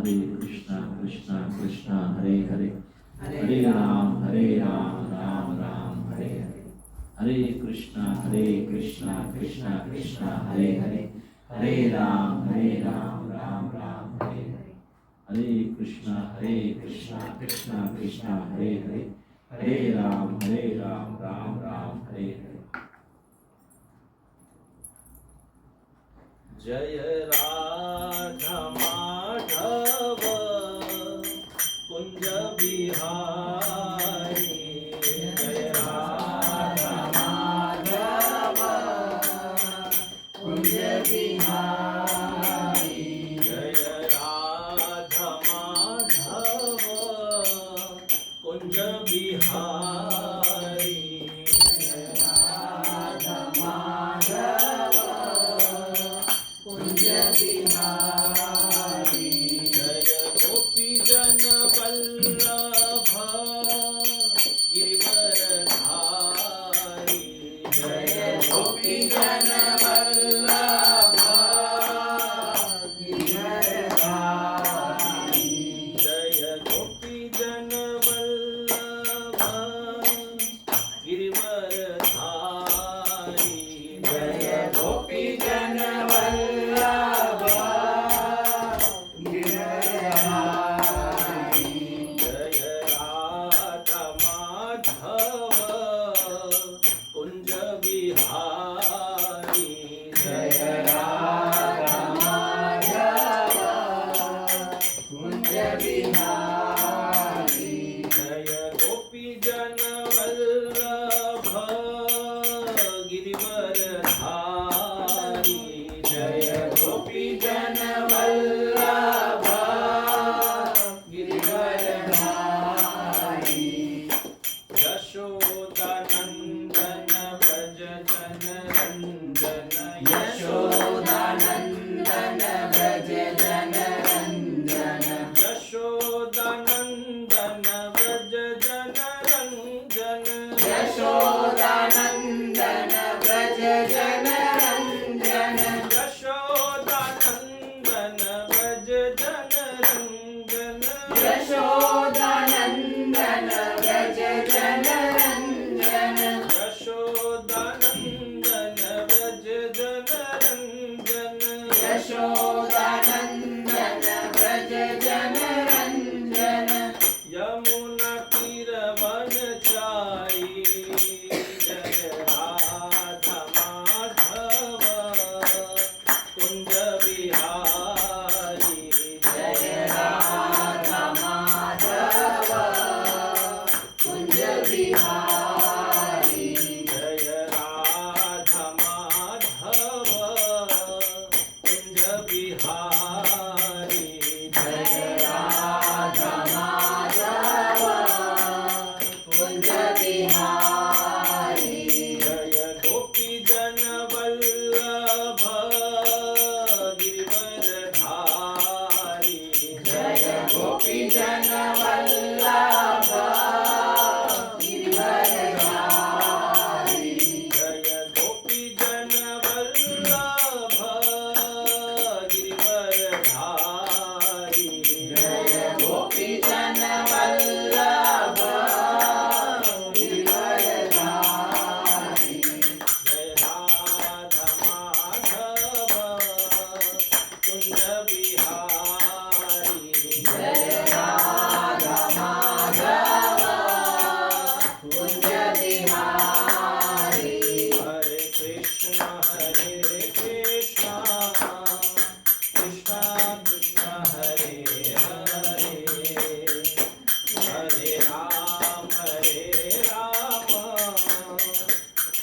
हरे कृष्णा कृष्णा कृष्णा हरे हरे, हरे राम राम राम हरे हरे, हरे कृष्णा कृष्णा कृष्णा हरे हरे, हरे राम राम राम हरे हरे, हरे कृष्णा कृष्णा कृष्णा हरे हरे, हरे राम राम राम हरे हरे। जय राधा माधव कुंज बिहारी, जय राधा माधव कुंज बिहारी, जय राधा माधव कुंज बिहारी, जय राधा माधव कुंज बिहारी, जय गोपी जन वल्लभ गिरिवरधारी, जय गोपी जन वल्लभ गिरिवरधारी, जय गोपी जन वल्लभ गिरिवरधारी, जय गोपी जन वल्लभ गिरिवरधारी, जय राधा माधव कुंज बिहारी, जय राधा माधव कुंज बिहारी, जय गोपी जन वल्लभ गिरिवरधारी, जय गोपी जन वल्लभ गिरिवरधारी, यशोदानंदन व्रज जन रंजन, यशोदानंदन व्रज जन रंजन, यशोदानंदन व्रज जन रंजन, यशोदानंदन व्रज जन रंजन, यशोदानंदन व्रज जन रंजन, यशोदानंदन व्रज जन रंजन, यशोदानंदन व्रज जन रंजन, यशोदानंदन व्रज जन रंजन, यमुना तीर वनचारी, जय राधा माधव कुंज बिहारी, जय राधा माधव कुंज बिहारी, जय राधा माधव कुंज बिहारी, जय राधा माधव कुंज बिहारी, जय गोपी जन वल्लभ गिरिवरधारी, जय गोपी जन वल्लभ गिरिवरधारी, जय गोपी जन वल्लभ गिरिवरधारी, जय गोपी जन वल्लभ गिरिवरधारी, जय राधा माधव कुंज बिहारी, जय राधा माधव कुंज बिहारी, हरे कृष्णा कृष्णा कृष्णा हरे हरे, हरे राम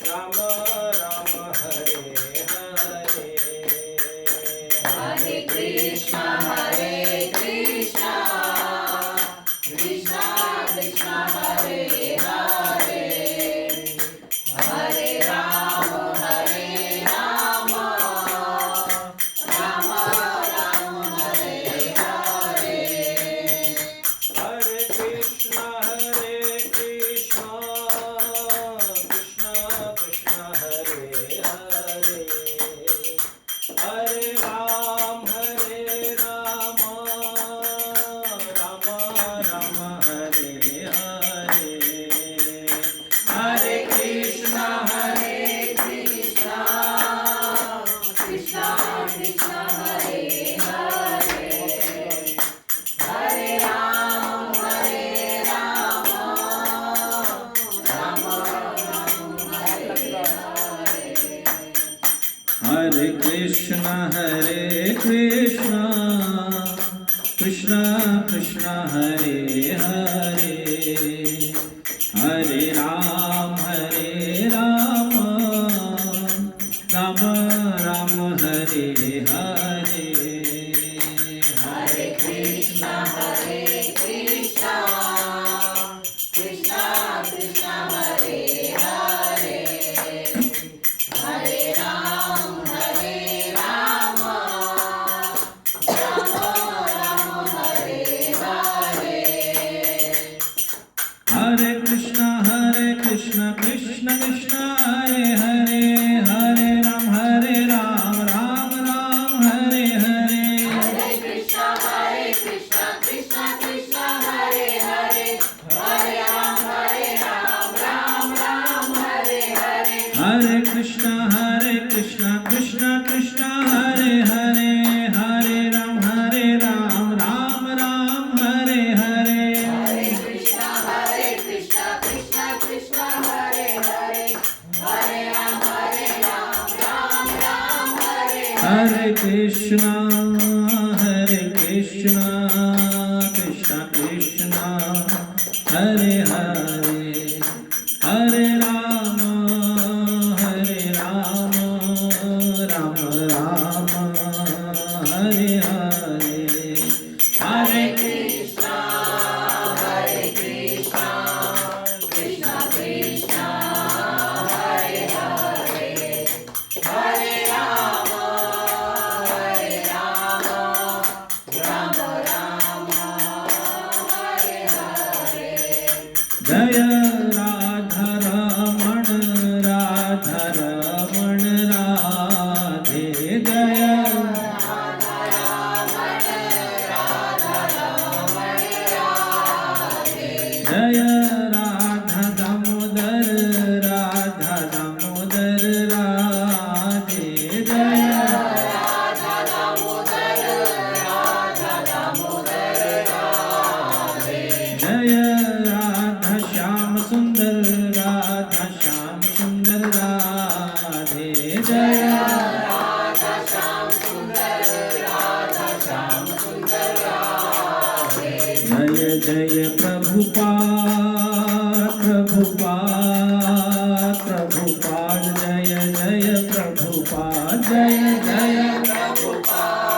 राम राम हरे हरे, हरे कृष्णा कृष्णा कृष्णा हरे हरे, हरे राम राम राम हरे हरे, हरे कृष्णा कृष्णा कृष्णा हरे हरे, हरे Ram Hare Krishna, Krishna Krishna, Hare Hare, Hare Ram, Ram Ram, Hare Hare. Hare Krishna, Krishna Krishna, Hare Hare, Hare Ram, Ram Hare Hare. Hare Krishna, Krishna Krishna, Hare Hare, Hare Ram, Ram Hare Hare. Hare Krishna, Krishna Krishna, Hare Hare, Hare Ram, Ram Hare Hare. Hare Krishna, Krishna Krishna, Hare Hare, Hare Ram, Ram Hare Hare. Hare Krishna, Krishna Krishna, Hare Hare, Hare Ram, Ram Hare Hare. Hare Krishna, Krishna Krishna, Hare Hare, Hare Ram, Ram Hare Hare. Hare Krishna, Krishna Krishna, Hare Hare, Hare Ram, Ram Hare Hare. Jaya Radha Raman, Radhe, Jaya Jaya Radha Damodar, Radhe, Jaya Radha Damodar, Radhe, Jaya Radha Shyam Sundar, Radhe, Jaya Radha Shyam Sundar, Radhe. Jaya Jaya Prabhupada, Jaya Jaya Prabhupada, Jaya Jaya Prabhupada,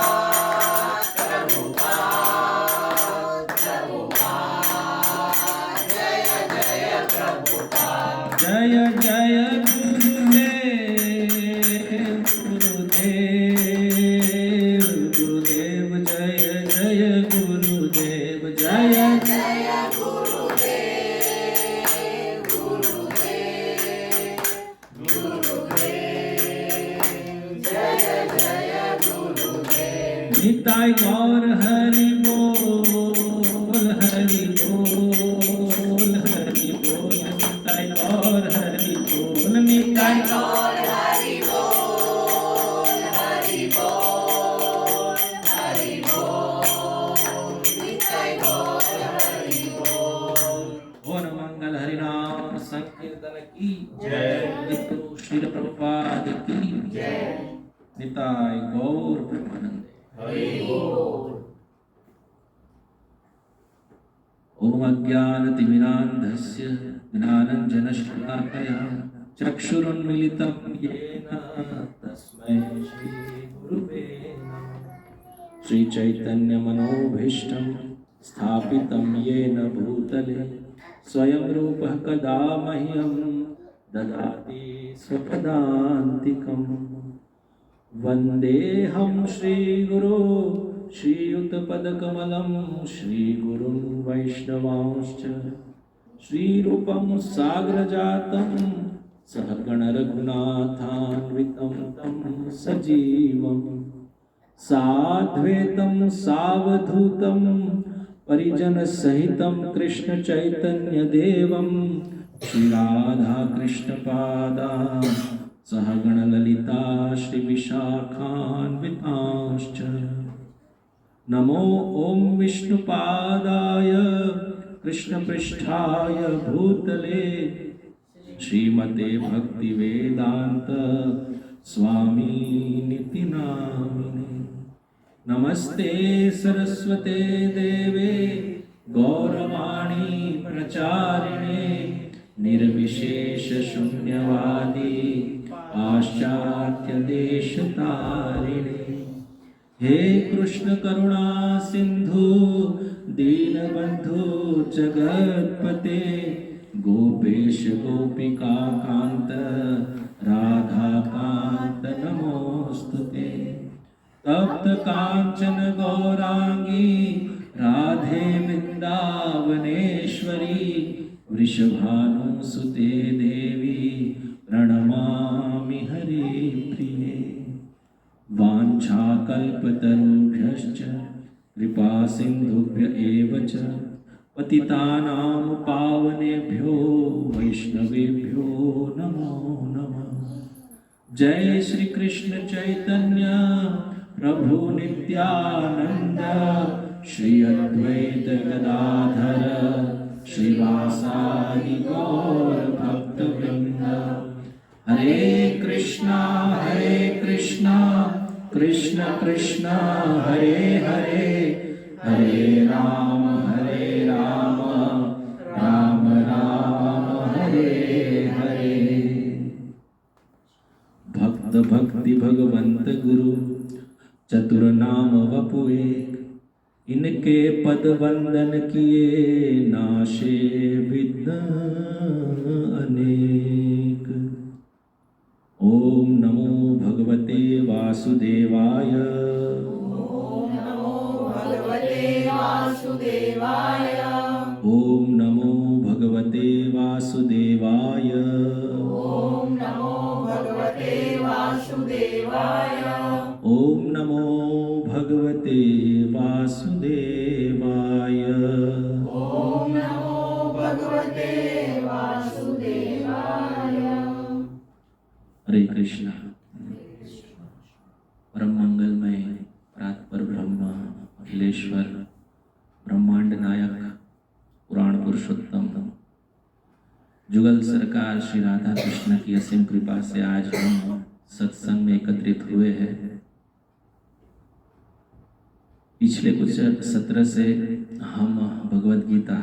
Jaya Jaya Prabhupada. Jaya Jaya Gurudev, Jaya Jaya Gurudev, Jaya Jaya Nitai Gaur Hari Bol, Hari Bol, Hari Bol, Nitai Gaur Hari Bol, Nitai Gaur Hari Bol, Hari Bol, Hari Bol, Nitai Gaur Hari Bol. Om Mangal Hari Naam Sankirtan ki Jai, Nitya Shri Prabhupada ki Jai, Nitai Gaur Premanande. Om Ajnanatimirandhasya Gnananjanashkakaya Chakshurunmilitam Yena Tasmai Shri Gurave Namah. Shri Chaitanya Manobhishtam Sthapitam Yena Bhutale Swayam Rupa Kada Mahyam Dadati Swapadantikam. Vandeham Shri Guru Shri Yuttapadakammalam Shri Gurun Vaishnavanscha Shri Rupam Sagrajatam Sahagana Raghunathanvitam Tam Sajivam Sadhvetam Savadhutam Parijana Sahitam Krishna Chaitanya Devam Shri Radha Krishna Pada Sahagana Lalita Shri Vishakhanvitascha. Namo Om Vishnupadaya Krishna Pristhaya Bhutale Srimate Bhakti Vedanta स्वामी निति नामिने। नमस्ते सरस्वते देवे गौरवाणी प्रचारिणे निर्विशेष शून्यवादी पाश्चात्य देश तारिणे। हे कृष्ण करुणा सिंधु दीनबंधु जगतपते गोपेश गोपिका कांत राधा कांत नमोस्तुते। तप्त कांचन गौरांगी राधे वृंदावनेश्वरी वृषभानुसुते देवी प्रणमामि हरिप्रिये। वाञ्छाकल्पतरुभ्यश्च कृपा सिन्धुभ्य एव च पतितानां पावनेभ्यो वैष्णवेभ्यो नमो नमः। जय श्री कृष्ण चैतन्य प्रभु नित्यानंद श्री अद्वैत गदाधर श्रीवासादि गौर भक्तवृंद। हरे कृष्णा कृष्ण कृष्ण हरे हरे हरे राम राम राम हरे हरे। भक्त भक्ति भगवंत गुरु चतुर नाम वपु एक। इनके पद वंदन किए नाशे विघ्न अनेक। ओम नमो भगवते वासुदेवाय। ओम नमो भगवते वासुदेवाय। ओम नमो भगवते वासुदेवाय। ओम नमो भगवते वासुदेवाय। ओम नमो भगवते वासुदेवाय। ओम नमो भगवते वासुदेवाय। हरे कृष्णा। परम मंगलमय परात्पर ब्रह्म अखिलेश्वर ब्रह्मांड नायक पुराण पुरुषोत्तम जुगल सरकार श्री राधा कृष्ण की असीम कृपा से आज हम सत्संग में एकत्रित हुए हैं। पिछले कुछ सत्र से हम भगवद गीता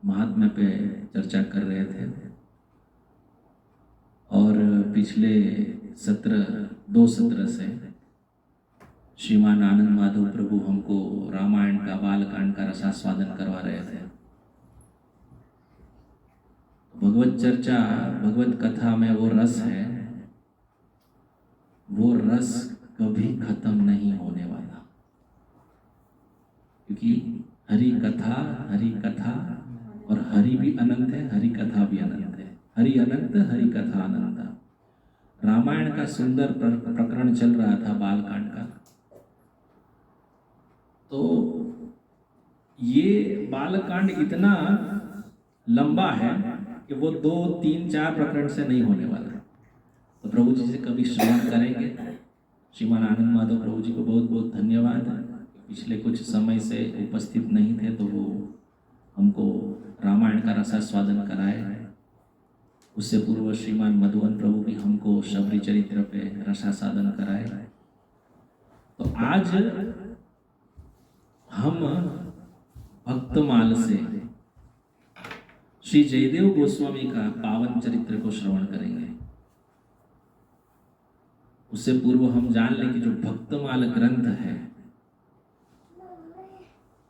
महात्म्य पे चर्चा कर रहे थे और पिछले दो सत्र से श्रीमान आनंद माधव प्रभु हमको रामायण का बालकांड का रसास्वादन करवा रहे थे। भगवत चर्चा भगवत कथा में वो रस है, वो रस कभी खत्म नहीं होने वाला, क्योंकि हरि कथा और हरि भी अनंत है, हरि कथा भी अनंत है। हरि अनंत हरि कथा अनंत। रामायण का सुंदर प्रकरण चल रहा था बालकांड का। तो ये बालकांड इतना लंबा है कि वो 2, 3, 4 प्रकरण से नहीं होने वाला। तो प्रभु जी से कभी श्रवण करेंगे। श्रीमान आनंद माधव प्रभु जी को बहुत बहुत धन्यवाद। पिछले कुछ समय से उपस्थित नहीं थे तो वो हमको रामायण का रसास्वादन कराए। उससे पूर्व श्रीमान मधुवन प्रभु भी हमको शबरी चरित्र पे रसास्वादन कराए। तो आज हम भक्तमाल से श्री जयदेव गोस्वामी का पावन चरित्र को श्रवण करेंगे। उससे पूर्व हम जान लें कि जो भक्तमाल ग्रंथ है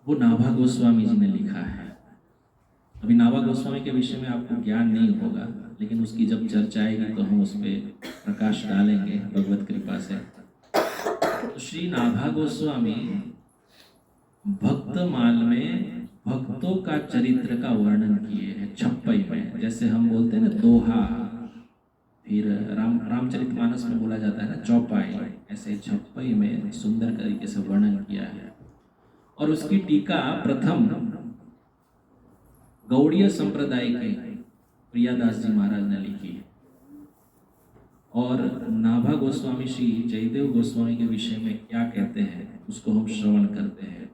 वो नाभा गोस्वामी जी ने लिखा है। अभी नाभा गोस्वामी के विषय में आपको ज्ञान नहीं होगा, लेकिन उसकी जब चर्चा आएगी तो हम उस पर प्रकाश डालेंगे भगवत कृपा से। तो श्री नाभा गोस्वामी भक्तमाल में भक्तों का चरित्र का वर्णन किए हैं 56 में। जैसे हम बोलते हैं ना दोहा, फिर रामचरितमानस में बोला जाता है ना चौपाई, ऐसे 56 में सुंदर तरीके से वर्णन किया है। और उसकी टीका प्रथम गौड़ीय संप्रदाय के प्रियादास जी महाराज ने लिखी है। और नाभा गोस्वामी श्री जयदेव गोस्वामी के विषय में क्या कहते हैं उसको हम श्रवण करते हैं।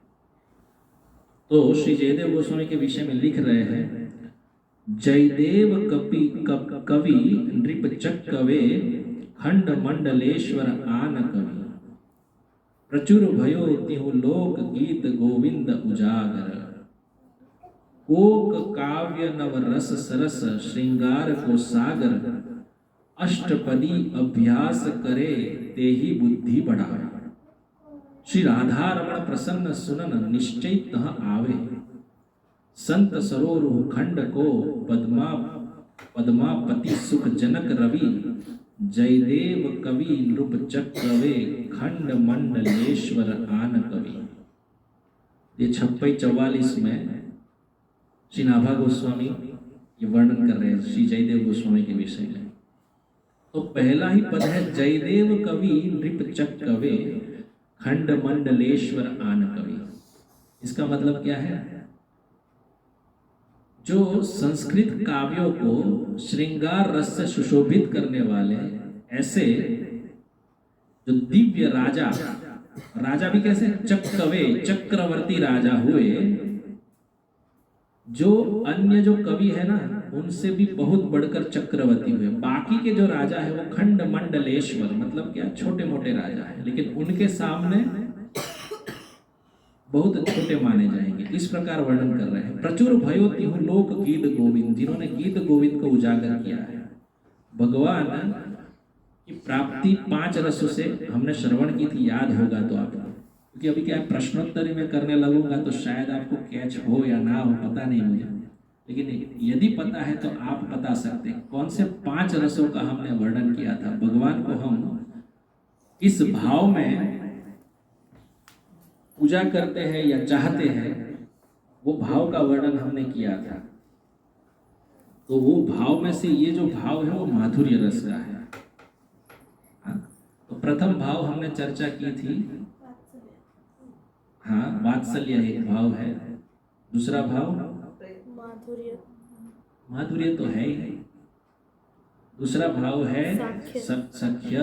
तो श्री जयदेव गोस्वामी के विषय में लिख रहे हैं, जयदेव कवि नृप चक्कवे खंड मंडलेश्वर आन कवि। प्रचुर भयो तिहु लोक गीत गोविंद उजागर। कोक काव्य नव रस सरस श्रृंगार को सागर। अष्टपदी अभ्यास करे ते ही बुद्धि बढ़ावे। श्री राधा रमण प्रसन्न सुनन निश्चय तह आवे। संत सरोरु खंड को पद्मापति सुख जनक रवि। जयदेव कवि नृप चक्रवे खंड मंडलेश्वर आन कवि। ये 56-44 में श्री नाभा गोस्वामी ये वर्णन कर रहे हैं श्री जयदेव गोस्वामी के विषय में। तो पहला ही पद है जयदेव कवि नृप चक्रवे खंड मंडलेश्वर आन कवि। इसका मतलब क्या है? जो संस्कृत काव्यों को श्रृंगार रस से सुशोभित करने वाले ऐसे जो दिव्य राजा, राजा भी कैसे? चक्रवे, चक्रवर्ती राजा हुए, जो अन्य जो कवि है ना उनसे भी बहुत बढ़कर चक्रवर्ती हुए। बाकी के जो राजा है वो खंड मंडलेश्वर मतलब क्या? छोटे मोटे राजा है, लेकिन उनके सामने बहुत छोटे माने जाएंगे। इस प्रकार वर्णन कर रहे हैं। प्रचुर भयो तिहु लोक गीत गोविंद, जिन्होंने गीत गोविंद को उजागर किया है। भगवान की प्राप्ति 5 रसों से हमने श्रवण की थी, याद होगा तो आपको, क्योंकि अभी क्या प्रश्नोत्तरी में करने लगूंगा तो शायद आपको कैच हो या ना हो, पता नहीं मुझे, लेकिन यदि पता है तो आप बता सकते हैं कौन से 5 रसों का हमने वर्णन किया था। भगवान को हम इस भाव में पूजा करते हैं या चाहते हैं, वो भाव का वर्णन हमने किया था। तो वो भाव में से ये जो भाव है वो माधुर्य रस का है। तो प्रथम भाव हमने चर्चा की थी, हाँ, वात्सल्य एक भाव है। दूसरा भाव माधुर्य, माधुर्य तो है ही। दूसरा भाव है सख्य,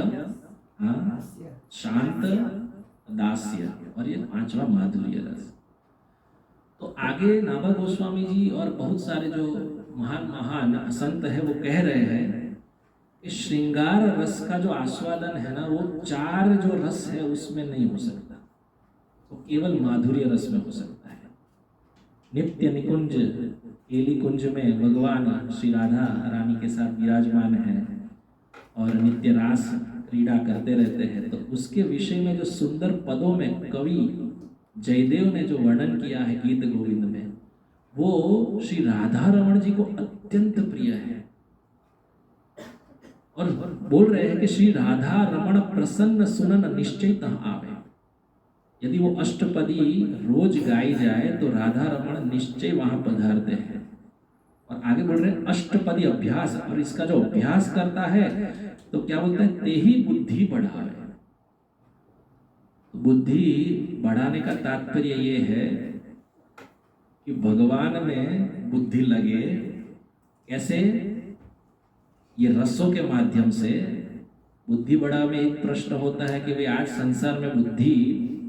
हाँ, शांत, दास्य, और ये 5वां माधुर्य रस। तो आगे नाभा गोस्वामी जी और बहुत सारे जो महान महान संत है वो कह रहे हैं कि श्रृंगार रस का जो आस्वादन है ना वो 4 जो रस है उसमें नहीं हो सकता, वो केवल माधुर्य रस में हो सकता है। नित्य निकुंज केली कुंज में भगवान श्री राधा रानी के साथ विराजमान है और नित्य रास क्रीड़ा करते रहते हैं। तो उसके विषय में जो सुंदर पदों में कवि जयदेव ने जो वर्णन किया है गीत गोविंद में, वो श्री राधा रमण जी को अत्यंत प्रिय है। और बोल रहे हैं कि श्री राधा रमण प्रसन्न सुनन निश्चय तह आवे। यदि वो अष्टपदी रोज गाई जाए तो राधा रमण निश्चय वहां पधारते हैं। और आगे बोल रहे हैं अष्टपदी अभ्यास, और इसका जो अभ्यास करता है तो क्या बोलते हैं? ते ही बुद्धि बढ़ावे। बुद्धि बढ़ाने का तात्पर्य ये है कि भगवान में बुद्धि लगे। कैसे? ये रसों के माध्यम से बुद्धि बढ़ा में एक प्रश्न होता है कि भाई आज संसार में बुद्धि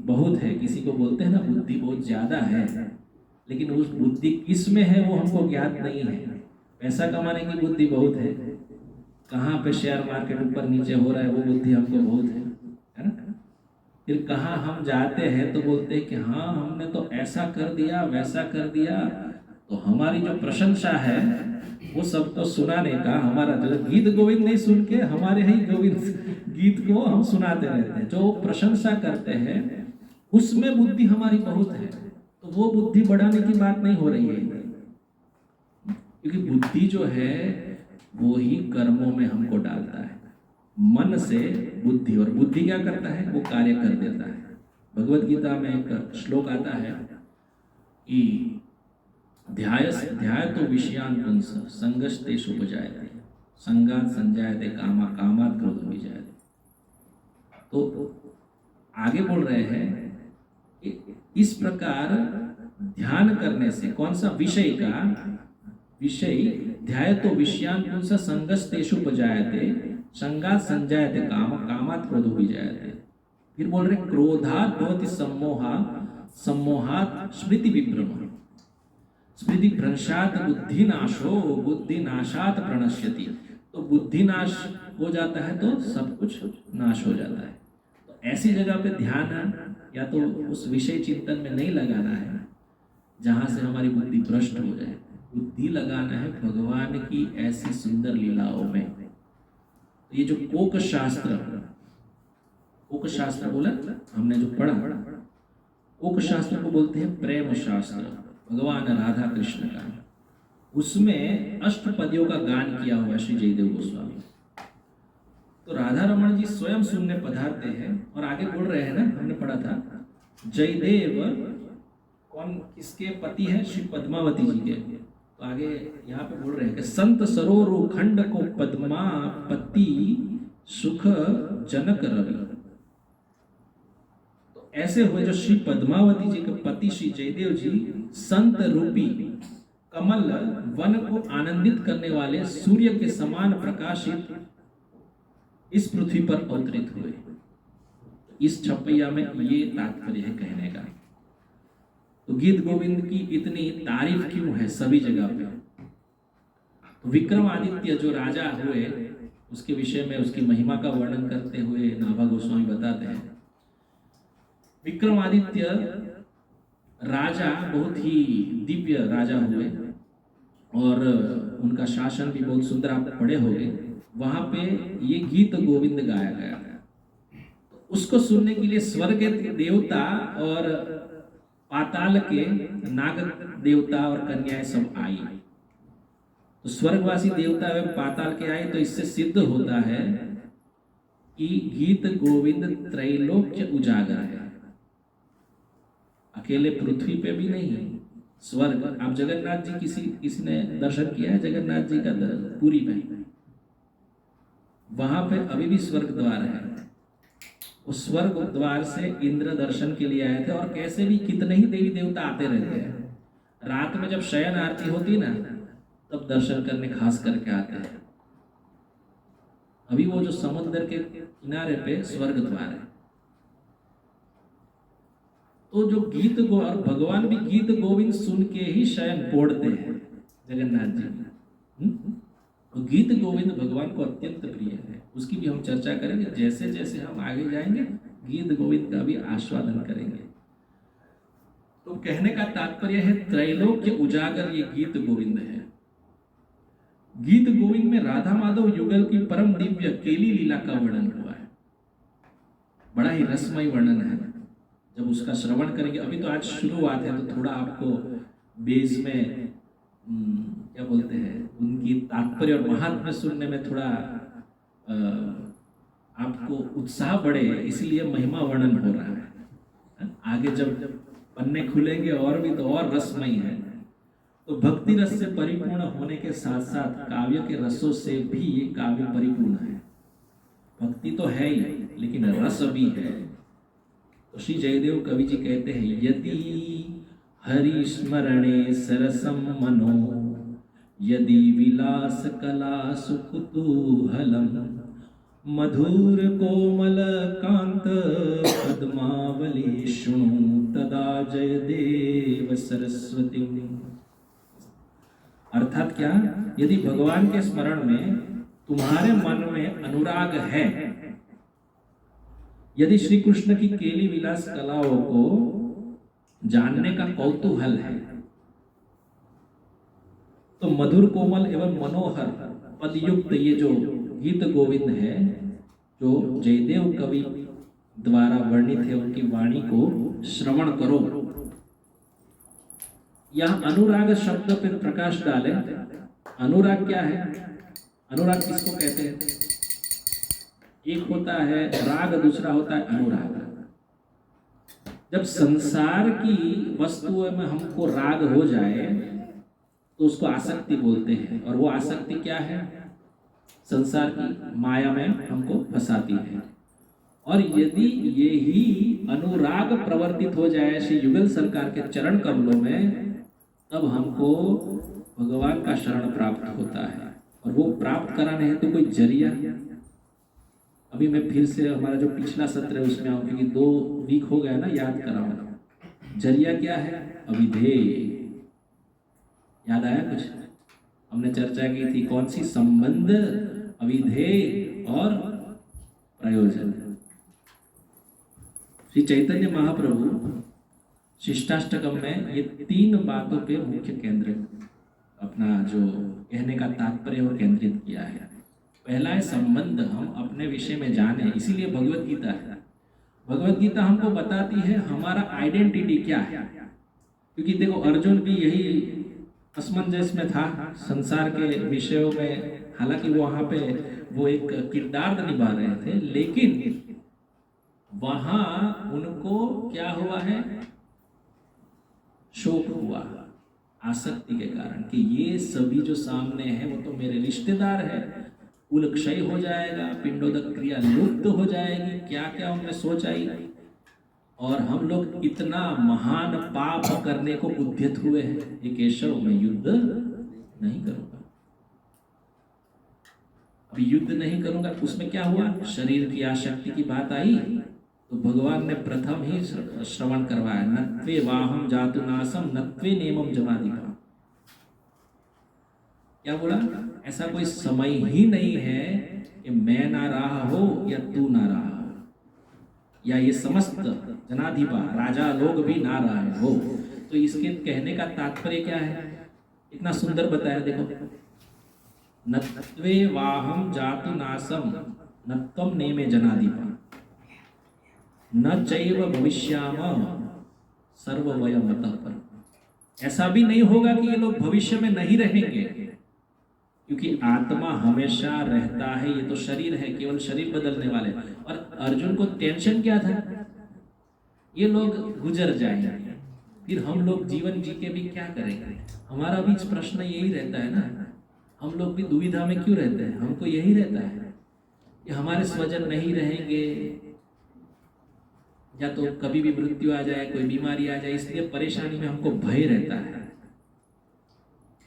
बहुत है, किसी को बोलते हैं ना बुद्धि बहुत ज्यादा है, लेकिन उस बुद्धि किस में है वो हमको ज्ञात नहीं है। पैसा कमाने की बुद्धि बहुत है, कहाँ पे शेयर मार्केट ऊपर नीचे हो रहा है वो बुद्धि हमको बहुत है ना। फिर कहाँ हम जाते हैं तो बोलते हैं कि हाँ हमने तो ऐसा कर दिया वैसा कर दिया, तो हमारी जो प्रशंसा है वो सबको सुनाने का, हमारा जो गीत गोविंद नहीं सुन के हमारे ही गोविंद गीत को हम सुनाते रहते हैं। जो प्रशंसा करते हैं उसमें बुद्धि हमारी बहुत है, तो वो बुद्धि बढ़ाने की बात नहीं हो रही है, क्योंकि बुद्धि जो है वो ही कर्मों में हमको डालता है। मन से बुद्धि, और बुद्धि क्या करता है? वो कार्य कर देता है। भगवत गीता में एक श्लोक आता है कि ध्याय तो विषयान पुंस संगस्तेषु उपजायते संगात संजायते कामा कामात् क्रोधो विजायते। तो आगे बोल रहे हैं कि इस प्रकार ध्यान करने से, कौन सा विषय का? विषय ध्याय तो विषयान पुंस संगस्तेषु उपजायते संगात संजायते कामा कामात् क्रोधो विजायते। फिर बोल रहे क्रोधात् भवति सम्मोहात् स्मृति विभ्रम स्मृति भ्रंशात् बुद्धि नाशो बुद्धि नाशात् प्रणश्यति। तो बुद्धि नाश हो जाता है तो सब कुछ नाश हो जाता है। तो ऐसी जगह पे ध्यान या तो उस विषय चिंतन में नहीं लगाना है जहाँ से हमारी बुद्धि भ्रष्ट हो जाए। बुद्धि लगाना है भगवान की ऐसी सुंदर लीलाओं में। तो ये जो कोक शास्त्र बोला हमने जो पढ़ा, कोक शास्त्र को बोलते हैं प्रेम शास्त्र, भगवान राधा कृष्ण का। उसमें अष्टपदियों का गान किया हुआ श्री जयदेव गोस्वामी। तो राधा रमन जी स्वयं सुनने पधारते हैं और आगे बोल रहे हैं ना, हमने पढ़ा था जयदेव कौन किसके पति है? श्री पद्मावती जी के। तो आगे यहाँ पे बोल रहे हैं कि संत सरोरु खंड को पद्मापति सुख जनक रवि। तो ऐसे हुए जो श्री पद्मावती जी के पति श्री जयदेव जी संत रूपी कमल वन को आनंदित करने वाले सूर्य के समान प्रकाशित इस पृथ्वी पर अवतरित हुए। इस छपैया में ये तात्पर्य है कहने का। तो गीत गोविंद की इतनी तारीफ क्यों है सभी जगह पे? तो विक्रमादित्य जो राजा हुए उसके विषय में उसकी महिमा का वर्णन करते हुए नाभा गोस्वामी बताते हैं, विक्रमादित्य राजा बहुत ही दिव्य राजा हुए और उनका शासन भी बहुत सुंदर, आप पढ़े होंगे। वहां पे ये गीत गोविंद गाया गया। तो उसको सुनने के लिए स्वर्ग के देवता और पाताल के नाग देवता और कन्याएं सब आई। तो स्वर्गवासी देवता एवं पाताल के आए। तो इससे सिद्ध होता है कि गीत गोविंद त्रैलोक्य उजागर है, अकेले पृथ्वी पे भी नहीं, स्वर्ग। आप जगन्नाथ जी किसी ने दर्शन किया है जगन्नाथ जी का पुरी में? वहां पे अभी भी स्वर्ग द्वार है। उस स्वर्ग द्वार से इंद्र दर्शन के लिए आए थे और कैसे भी कितने ही देवी देवता आते रहते हैं। रात में जब शयन आरती होती ना तब दर्शन करने खास करके आते हैं। अभी वो जो समुद्र के किनारे पे स्वर्ग द्वार है। तो जो गीत और भगवान भी गीत गोविंद सुन के ही शयन पोड़ते हैं जगन्नाथ जी। तो गीत गोविंद भगवान को अत्यंत प्रिय है। उसकी भी हम चर्चा करेंगे। जैसे जैसे हम आगे जाएंगे गीत गोविंद का भी आस्वादन करेंगे। तो कहने का तात्पर्य है त्रैलोक्य उजागर ये गीत गोविंद है। गीत गोविंद में राधा माधव युगल की परम दिव्य केली लीला का वर्णन हुआ है। बड़ा ही रसमय वर्णन है। जब उसका श्रवण करेंगे, अभी तो आज शुरुआत है तो थोड़ा आपको बेस में क्या बोलते हैं उनकी तात्पर्य और महात्म्य सुनने में थोड़ा आपको उत्साह बढ़े, इसलिए महिमा वर्णन हो रहा है। आगे जब पन्ने खुलेंगे और भी तो और रसमय है। तो भक्ति रस से परिपूर्ण होने के साथ साथ काव्य के रसों से भी ये काव्य परिपूर्ण है। भक्ति तो है ही लेकिन रस भी है। तो श्री जयदेव कवि जी कहते हैं यदि हरि स्मरणे सरसम मनो यदि विलास कला सुकुतूहलम मधुर कोमल कांत पद्मावली शृणु तदा जयदेव सरस्वती। अर्थात क्या? यदि भगवान के स्मरण में तुम्हारे मन में अनुराग है, यदि श्री कृष्ण की केली विलास कलाओं को जानने का कौतूहल है, तो मधुर कोमल एवं मनोहर पदयुक्त ये जो गीत गोविंद है जो जयदेव कवि द्वारा वर्णित है उनकी वाणी को श्रवण करो। यह अनुराग शब्द पर प्रकाश डाले। अनुराग क्या है? अनुराग किसको कहते हैं? एक होता है राग, दूसरा होता है अनुराग। जब संसार की वस्तुओं में हमको राग हो जाए तो उसको आसक्ति बोलते हैं। और वो आसक्ति क्या है? संसार की माया में हमको फंसाती है। और यदि ये ही अनुराग प्रवर्तित हो जाए श्री युगल सरकार के चरण कमलों में, तब हमको भगवान का शरण प्राप्त होता है। और वो प्राप्त कराने है तो कोई जरिया। अभी मैं फिर से हमारा जो पिछला सत्र है उसमें आऊँ, क्योंकि 2 वीक हो गया ना, याद कराऊंगा। जरिया क्या है? अविधेय। याद आया कुछ? हमने चर्चा की थी कौन सी? संबंध अविधेय और प्रयोजन। श्री चैतन्य महाप्रभु शिष्टाष्टकम में ये 3 बातों पे मुख्य केंद्र अपना जो कहने का तात्पर्य वो केंद्रित किया है। पहला है संबंध, हम अपने विषय में जाने, इसीलिए भगवत गीता है। भगवत गीता हमको बताती है हमारा आइडेंटिटी क्या है। क्योंकि देखो अर्जुन भी यही असमंजस में था संसार के विषयों में, हालांकि वहां पे वो एक किरदार निभा रहे थे, लेकिन वहां उनको क्या हुआ है, शोक हुआ आसक्ति के कारण कि ये सभी जो सामने है वो तो मेरे रिश्तेदार है, कुल क्षय हो जाएगा, पिंडोदक क्रिया लुप्त हो जाएगी, क्या क्या उनमें सोच आई। और हम लोग इतना महान पाप करने को उद्यत हुए हैं, ये केशव मैं युद्ध नहीं करूंगा। अभी युद्ध नहीं करूंगा, उसमें क्या हुआ, शरीर की आसक्ति की बात आई, तो भगवान ने प्रथम ही श्रवण करवाया, नत्वे वाहम जातु नासम नत्वे नेमम जमादीपा। क्या बोला, ऐसा कोई समय ही नहीं है कि मैं ना रहा हो या तू ना रहा हो, या ये समस्त जनाधिपा राजा लोग भी ना रहे हो। तो इसके कहने का तात्पर्य क्या है, इतना सुंदर बताया देखो, नत्वे वाहम जातु नासम नत्वम नेमे जनाधिपा न चैव भविष्याम सर्ववयम अतः पर। ऐसा भी नहीं होगा कि ये लोग भविष्य में नहीं रहेंगे, क्योंकि आत्मा हमेशा रहता है, ये तो शरीर है, केवल शरीर बदलने वाले। और अर्जुन को टेंशन क्या था, ये लोग गुजर जाएंगे, फिर हम लोग जीवन जी के भी क्या करेंगे। हमारा भी प्रश्न यही रहता है ना, हम लोग भी दुविधा में क्यों रहते हैं, हमको यही रहता है कि हमारे स्वजन नहीं रहेंगे, या तो कभी भी मृत्यु आ जाए, कोई बीमारी आ जाए, इसलिए परेशानी में हमको भय रहता है।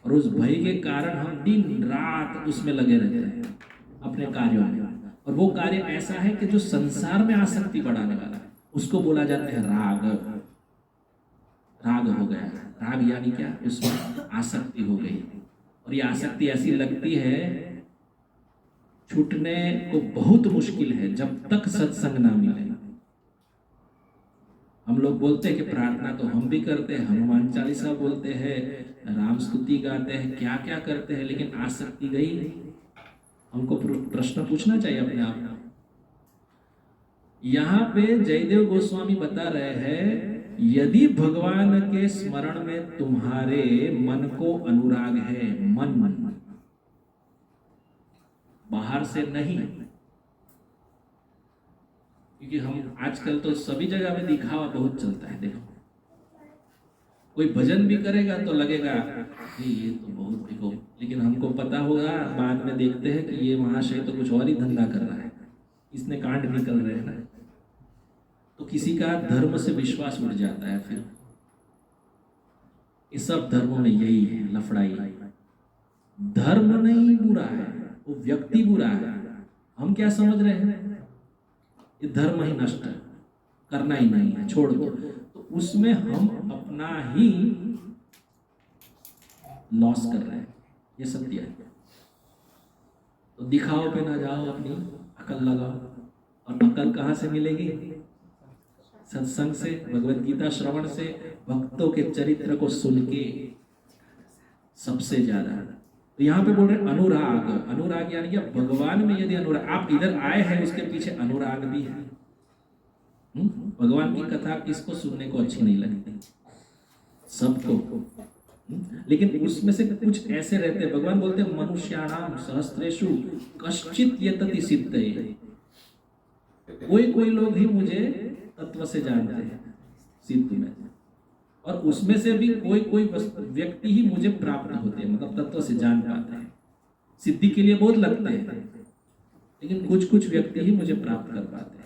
और उस भय के कारण हम दिन रात उसमें लगे रहते हैं अपने कार्यों में। और वो कार्य ऐसा है कि जो संसार में आसक्ति बढ़ाने वाला है, उसको बोला जाता है राग। राग हो गया, राग यानी क्या, उसमें आसक्ति हो गई। और ये आसक्ति ऐसी लगती है छूटने को बहुत मुश्किल है जब तक सत्संग ना मिले। हम लोग बोलते हैं कि प्रार्थना तो हम भी करते हैं, हनुमान चालीसा बोलते हैं, राम स्तुति गाते हैं, क्या क्या करते हैं, लेकिन आसक्ति गई नहीं। हमको प्रश्न पूछना चाहिए अपने आप को। यहाँ पे जयदेव गोस्वामी बता रहे हैं, यदि भगवान के स्मरण में तुम्हारे मन को अनुराग है, मन बाहर से नहीं, क्योंकि हम आजकल तो सभी जगह में दिखावा बहुत चलता है। देखो कोई भजन भी करेगा तो लगेगा ये तो बहुत देखो, लेकिन हमको पता होगा बाद में देखते हैं कि ये महाशय तो कुछ और ही धंधा कर रहा है, इसने कांड निकल रहे हैं ना। तो किसी का धर्म से विश्वास उठ जाता है। फिर इस सब धर्मों में यही है लफड़ाई। धर्म नहीं बुरा है, वो व्यक्ति बुरा है। हम क्या समझ रहे हैं, ये धर्म ही नष्ट है, करना ही नहीं है, छोड़ दो। तो उसमें हम अपना ही लॉस कर रहे हैं, ये सत्य है। तो दिखाओ पे ना जाओ, अपनी अकल लगाओ। और अकल कहाँ से मिलेगी, सत्संग से, भगवत गीता श्रवण से, भक्तों के चरित्र को सुन के सबसे ज्यादा। तो यहाँ पे बोल रहे अनुराग। अनुराग यानी कि भगवान में यदि अनुराग, आप इधर आए हैं उसके पीछे अनुराग भी है। भगवान की कथा किसको सुनने को अच्छी नहीं लगती, सबको, लेकिन उसमें से कुछ ऐसे रहते हैं, भगवान बोलते हैं मनुष्याणाम सहस्रेषु कश्चित यतति सिद्धये। कोई लोग ही मुझे तत्व से जानते हैं सिद्ध में, और उसमें से भी कोई व्यक्ति ही मुझे प्राप्त होते हैं, मतलब तत्व से जान पाते हैं। सिद्धि के लिए बहुत लगते हैं, लेकिन कुछ व्यक्ति ही मुझे प्राप्त कर पाते हैं।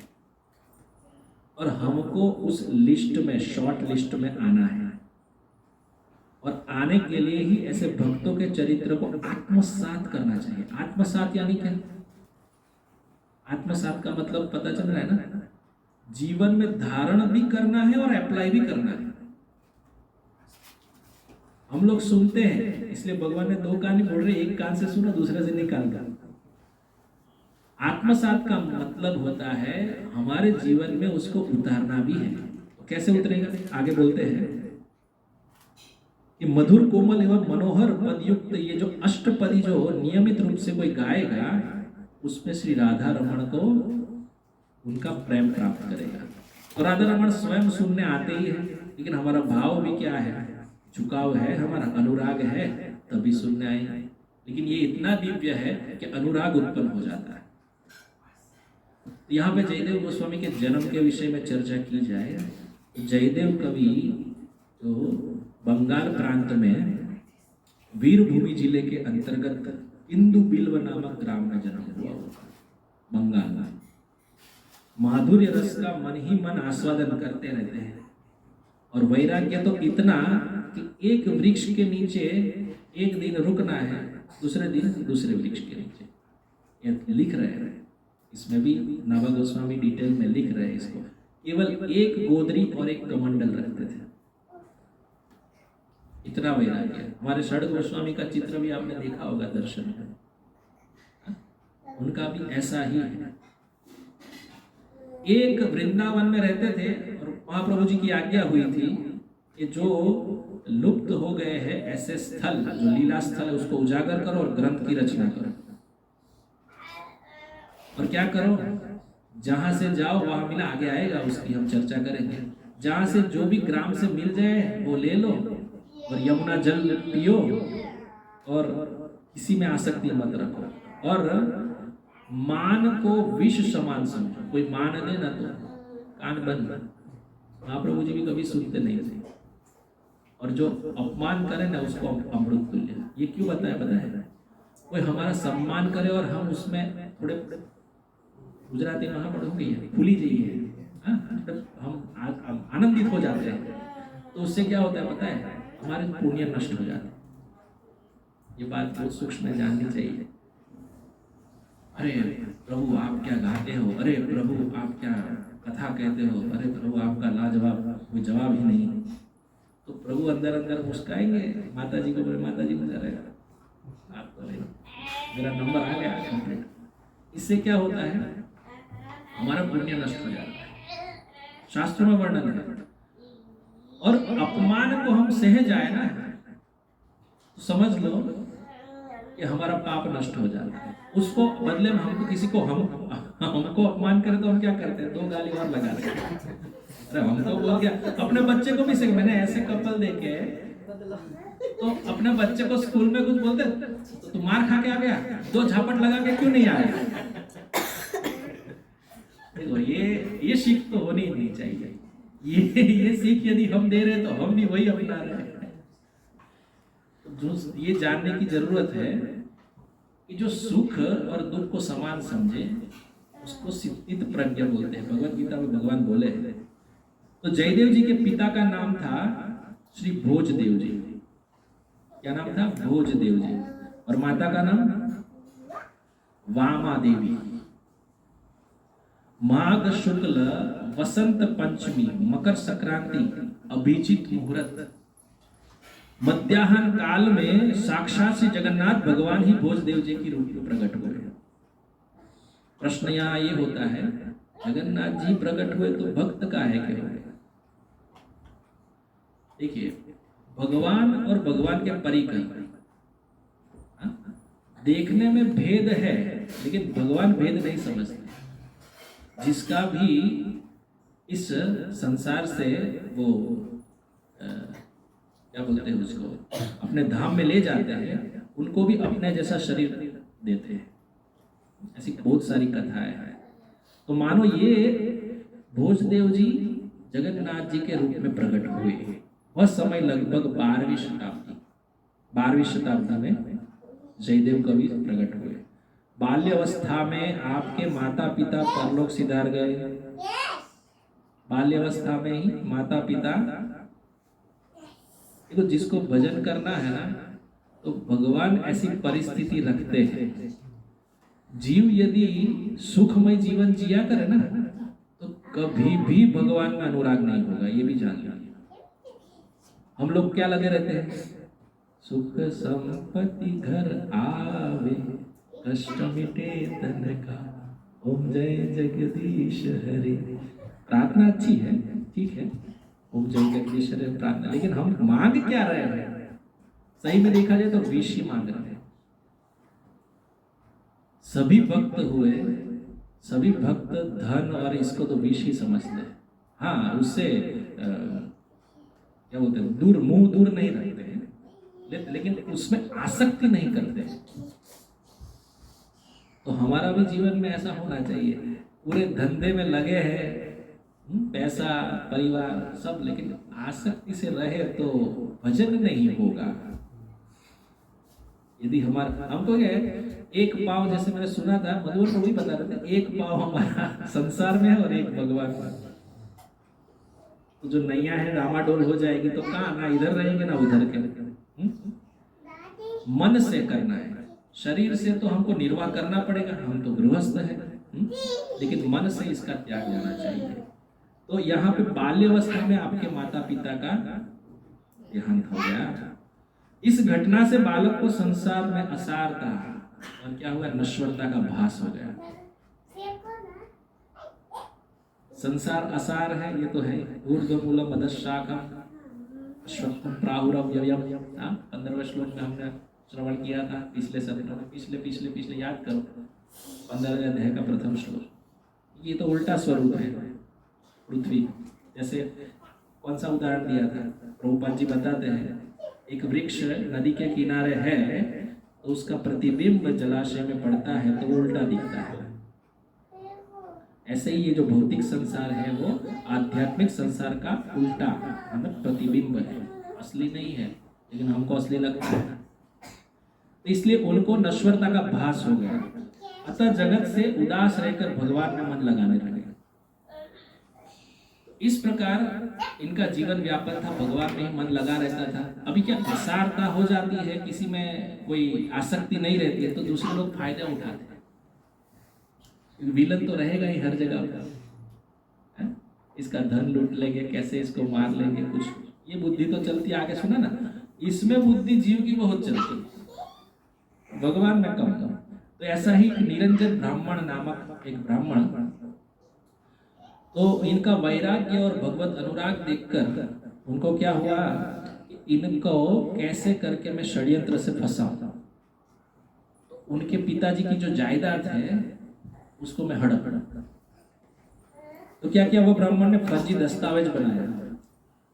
और हमको उस लिस्ट में, शॉर्ट लिस्ट में आना है। और आने के लिए ही ऐसे भक्तों के चरित्र को आत्मसात करना चाहिए। आत्मसात यानी क्या, आत्मसात का मतलब पता चल रहा है ना, जीवन में धारण भी करना है और अप्लाई भी करना है। हम लोग सुनते हैं, इसलिए भगवान ने दो कान बोल रहे, एक कान से सुना दूसरे से निकाल कर। आत्मसात का मतलब होता है हमारे जीवन में उसको उतारना भी है। तो कैसे उतरेगा? आगे बोलते हैं कि मधुर कोमल एवं मनोहर पद युक्त ये जो अष्टपदी जो नियमित रूप से कोई गाएगा उसमें श्री राधा रमण को उनका प्रेम प्राप्त करेगा। तो राधा रमण स्वयं सुनने आते ही है, लेकिन हमारा भाव भी क्या है? झुकाव है, हमारा अनुराग है, तभी सुनने आए। लेकिन ये इतना दिव्य है कि अनुराग उत्पन्न हो जाता है। यहाँ पे जयदेव गोस्वामी के जन्म के विषय में चर्चा की जाए। जयदेव कवि तो बंगाल प्रांत में वीरभूमि जिले के अंतर्गत इंदु बिल्व नामक ग्राम में जन्म हुआ। बंगाल में माधुर्य रस का मन ही मन आस्वादन करते रहते हैं और वैराग्य तो इतना कि एक वृक्ष के नीचे एक दिन रुकना है, दूसरे दिन दूसरे वृक्ष के नीचे। ये लिख रहे हैं, इसमें भी नाभा गोस्वामी डिटेल में लिख रहे हैं इसको। केवल एक गोदरी और एक कमंडल रखते थे, इतना वैराग्य। हमारे षड गोस्वामी का चित्र भी आपने देखा होगा दर्शन में, उनका भी ऐसा ही है। एक वृंदावन में रहते थे और महाप्रभु जी की आज्ञा हुई थी कि जो लुप्त हो गए हैं ऐसे स्थल, जो लीला स्थल है, उसको उजागर करो और ग्रंथ की रचना करो। और क्या करो, जहां से जाओ वहां मिला, आगे आएगा उसकी हम चर्चा करेंगे। जहां से जो भी ग्राम से मिल जाए वो ले लो और यमुना जल पियो और किसी में आसक्ति मत रखो और मान को विष समान समझो। कोई मान दे ना तो कान बंद। महाप्रभु जी भी कभी सुनते नहीं थे और जो अपमान करे ना उसको अमृत तुल्य। ये क्यों बताया पता है? कोई हमारा सम्मान करे और हम उसमें थोड़े गुजराती में पढ़ोगे फूली जाइए, हम आनंदित हो जाते हैं, तो उससे क्या होता है पता है? हमारे पुण्य नष्ट हो जाते हैं। ये बात बहुत सूक्ष्म में जाननी चाहिए। अरे प्रभु आप क्या गाते हो, अरे प्रभु आप क्या कथा कहते हो, अरे प्रभु आपका लाजवाब, कोई जवाब ही नहीं। तो प्रभु अंदर अंदर मुस्काएंगे, माता जी को बोले माता जी मुझे रहेगा आप तो नहीं, मेरा नंबर आ गया कंप्लीट। इससे क्या होता है? हमारा पुण्य नष्ट हो जाता है। शास्त्रों में वर्णन है। और अपमान को हम सह जाए ना तो समझ लो कि हमारा पाप नष्ट हो जाता है। उसको बदले में हमको किसी को हमको अपमान करे तो हम क्या करते हैं? 2 गाली और लगा देते हैं। अरे हमको बोल दिया, अपने बच्चे को भी सीख। मैंने ऐसे कपल देखे तो अपने बच्चे को स्कूल में कुछ बोलते तो तू मार खा के आ गया, 2 झापट लगा के क्यों नहीं आया? देखो ये सीख तो होनी ही नहीं चाहिए। ये सीख यदि हम दे रहे तो हम भी वही अपना रहे हैं। तो ये जानने की जरूरत है कि जो सुख और दुख को समान समझे उसको सिद्धित प्रज्ञा बोलते हैं। भगवत गीता में भगवान बोले हैं। तो जयदेव जी के पिता का नाम था श्री भोजदेव जी। क्या नाम था? भोजदेव जी। और माता का नाम वामा देवी। माघ शुक्ल वसंत पंचमी मकर संक्रांति अभिजीत मुहूर्त मध्याह्न काल में साक्षात श्री जगन्नाथ भगवान ही भोजदेव जी की रूप में प्रकट हुए। प्रश्न यहाँ ये होता है, जगन्नाथ जी प्रकट हुए तो भक्त का है क्या? देखिए, भगवान और भगवान के परिकर देखने में भेद है, लेकिन भगवान भेद नहीं समझते। जिसका भी इस संसार से वो क्या बोलते हैं उसको, अपने धाम में ले जाते हैं, उनको भी अपने जैसा शरीर देते हैं। ऐसी बहुत सारी कथाएं हैं। तो मानो ये भोजदेव जी जगन्नाथ जी के रूप में प्रकट हुए। वह समय लगभग 12वीं शताब्दी में जयदेव कवि प्रकट हुए। बाल्यावस्था में आपके माता पिता परलोक सिधार गए। बाल्यावस्था में ही माता पिता। देखो, जिसको भजन करना है ना, तो भगवान ऐसी परिस्थिति रखते हैं। जीव यदि सुखमय जीवन जिया करे ना, तो कभी भी भगवान में अनुराग नहीं होगा। ये भी जान लीजिए। हम लोग क्या लगे रहते हैं? सुख संपत्ति घर आवे, कष्ट मिटे तन का। ओम जय जगदीश हरे। प्रार्थना अच्छी है, ठीक है, ओम जय जगदीश हरे प्रार्थना, लेकिन हम मांग क्या रहे हैं? सही में देखा जाए तो विष ही मांग रहे हैं। सभी भक्त हुए, सभी भक्त धन और इसको तो विष ही समझते हैं। हाँ, उससे क्या बोलते हैं, दूर, मुंह दूर नहीं रखते हैं, लेकिन उसमें आसक्ति नहीं करते। तो हमारा भी जीवन में ऐसा होना चाहिए। पूरे धंधे में लगे हैं, पैसा, परिवार सब, लेकिन आसक्ति से रहे तो भजन नहीं होगा। यदि हमारा, हम तो एक पाव, जैसे मैंने सुना था मधुर को वही बता रहे थे, एक पाव हमारा संसार में है और एक भगवान में। तो जो नैया है रामाडोल हो जाएगी तो कहाँ, ना इधर रहेंगे ना उधर के। मन से करना है, शरीर से तो हमको निर्वाह करना पड़ेगा, हम तो गृहस्थ हैं, लेकिन मन से इसका त्याग होना चाहिए। तो यहाँ पे बाल्यावस्था में आपके माता पिता का देहांत हो गया। इस घटना से बालक को संसार में असारता और क्या हुआ, नश्वरता का भास हो गया। संसार असार है, ये तो है। ऊर्ध्वमूलम अधःशाखम अश्वत्थम प्राहुरव्ययम्, 15वें श्लोक में हमने श्रवण किया था पिछले सत्र में, पिछले याद करो, 15वें अध्याय का प्रथम श्लोक। ये तो उल्टा स्वरूप है पृथ्वी। जैसे कौन सा उदाहरण दिया था, प्रभुपाद जी बताते हैं, एक वृक्ष नदी के किनारे है तो उसका प्रतिबिंब जलाशय में पड़ता है तो वो उल्टा दिखता है। ऐसे ही ये जो भौतिक संसार है वो आध्यात्मिक संसार का उल्टा, मतलब प्रतिबिंब है, असली नहीं है, लेकिन हमको असली लगता है। तो इसलिए उनको नश्वरता का भास हो गया। अतः जगत से उदास रहकर भगवान में मन लगाने लगे। इस प्रकार इनका जीवन व्यापन था, भगवान में ही मन लगा रहता था। अभी क्या असारता हो जाती है, किसी में कोई आसक्ति नहीं रहती है, तो दूसरे लोग फायदा उठाते हैं। विलन तो रहेगा ही हर जगह पर, इसका धन लूट लेंगे, कैसे इसको मार लेंगे, कुछ ये बुद्धि तो चलती है। आगे सुना ना, इसमें बुद्धि जीव की बहुत चलती है, भगवान में कम। तो ऐसा ही निरंजन ब्राह्मण नामक एक ब्राह्मण, तो इनका वैराग्य और भगवत अनुराग देखकर उनको क्या हुआ, इनको कैसे करके मैं षड्यंत्र से फंसाऊं। उनके पिताजी की जो जायदाद है उसको मैं हड़प। तो क्या किया, वो ब्राह्मण ने फर्जी दस्तावेज बनाया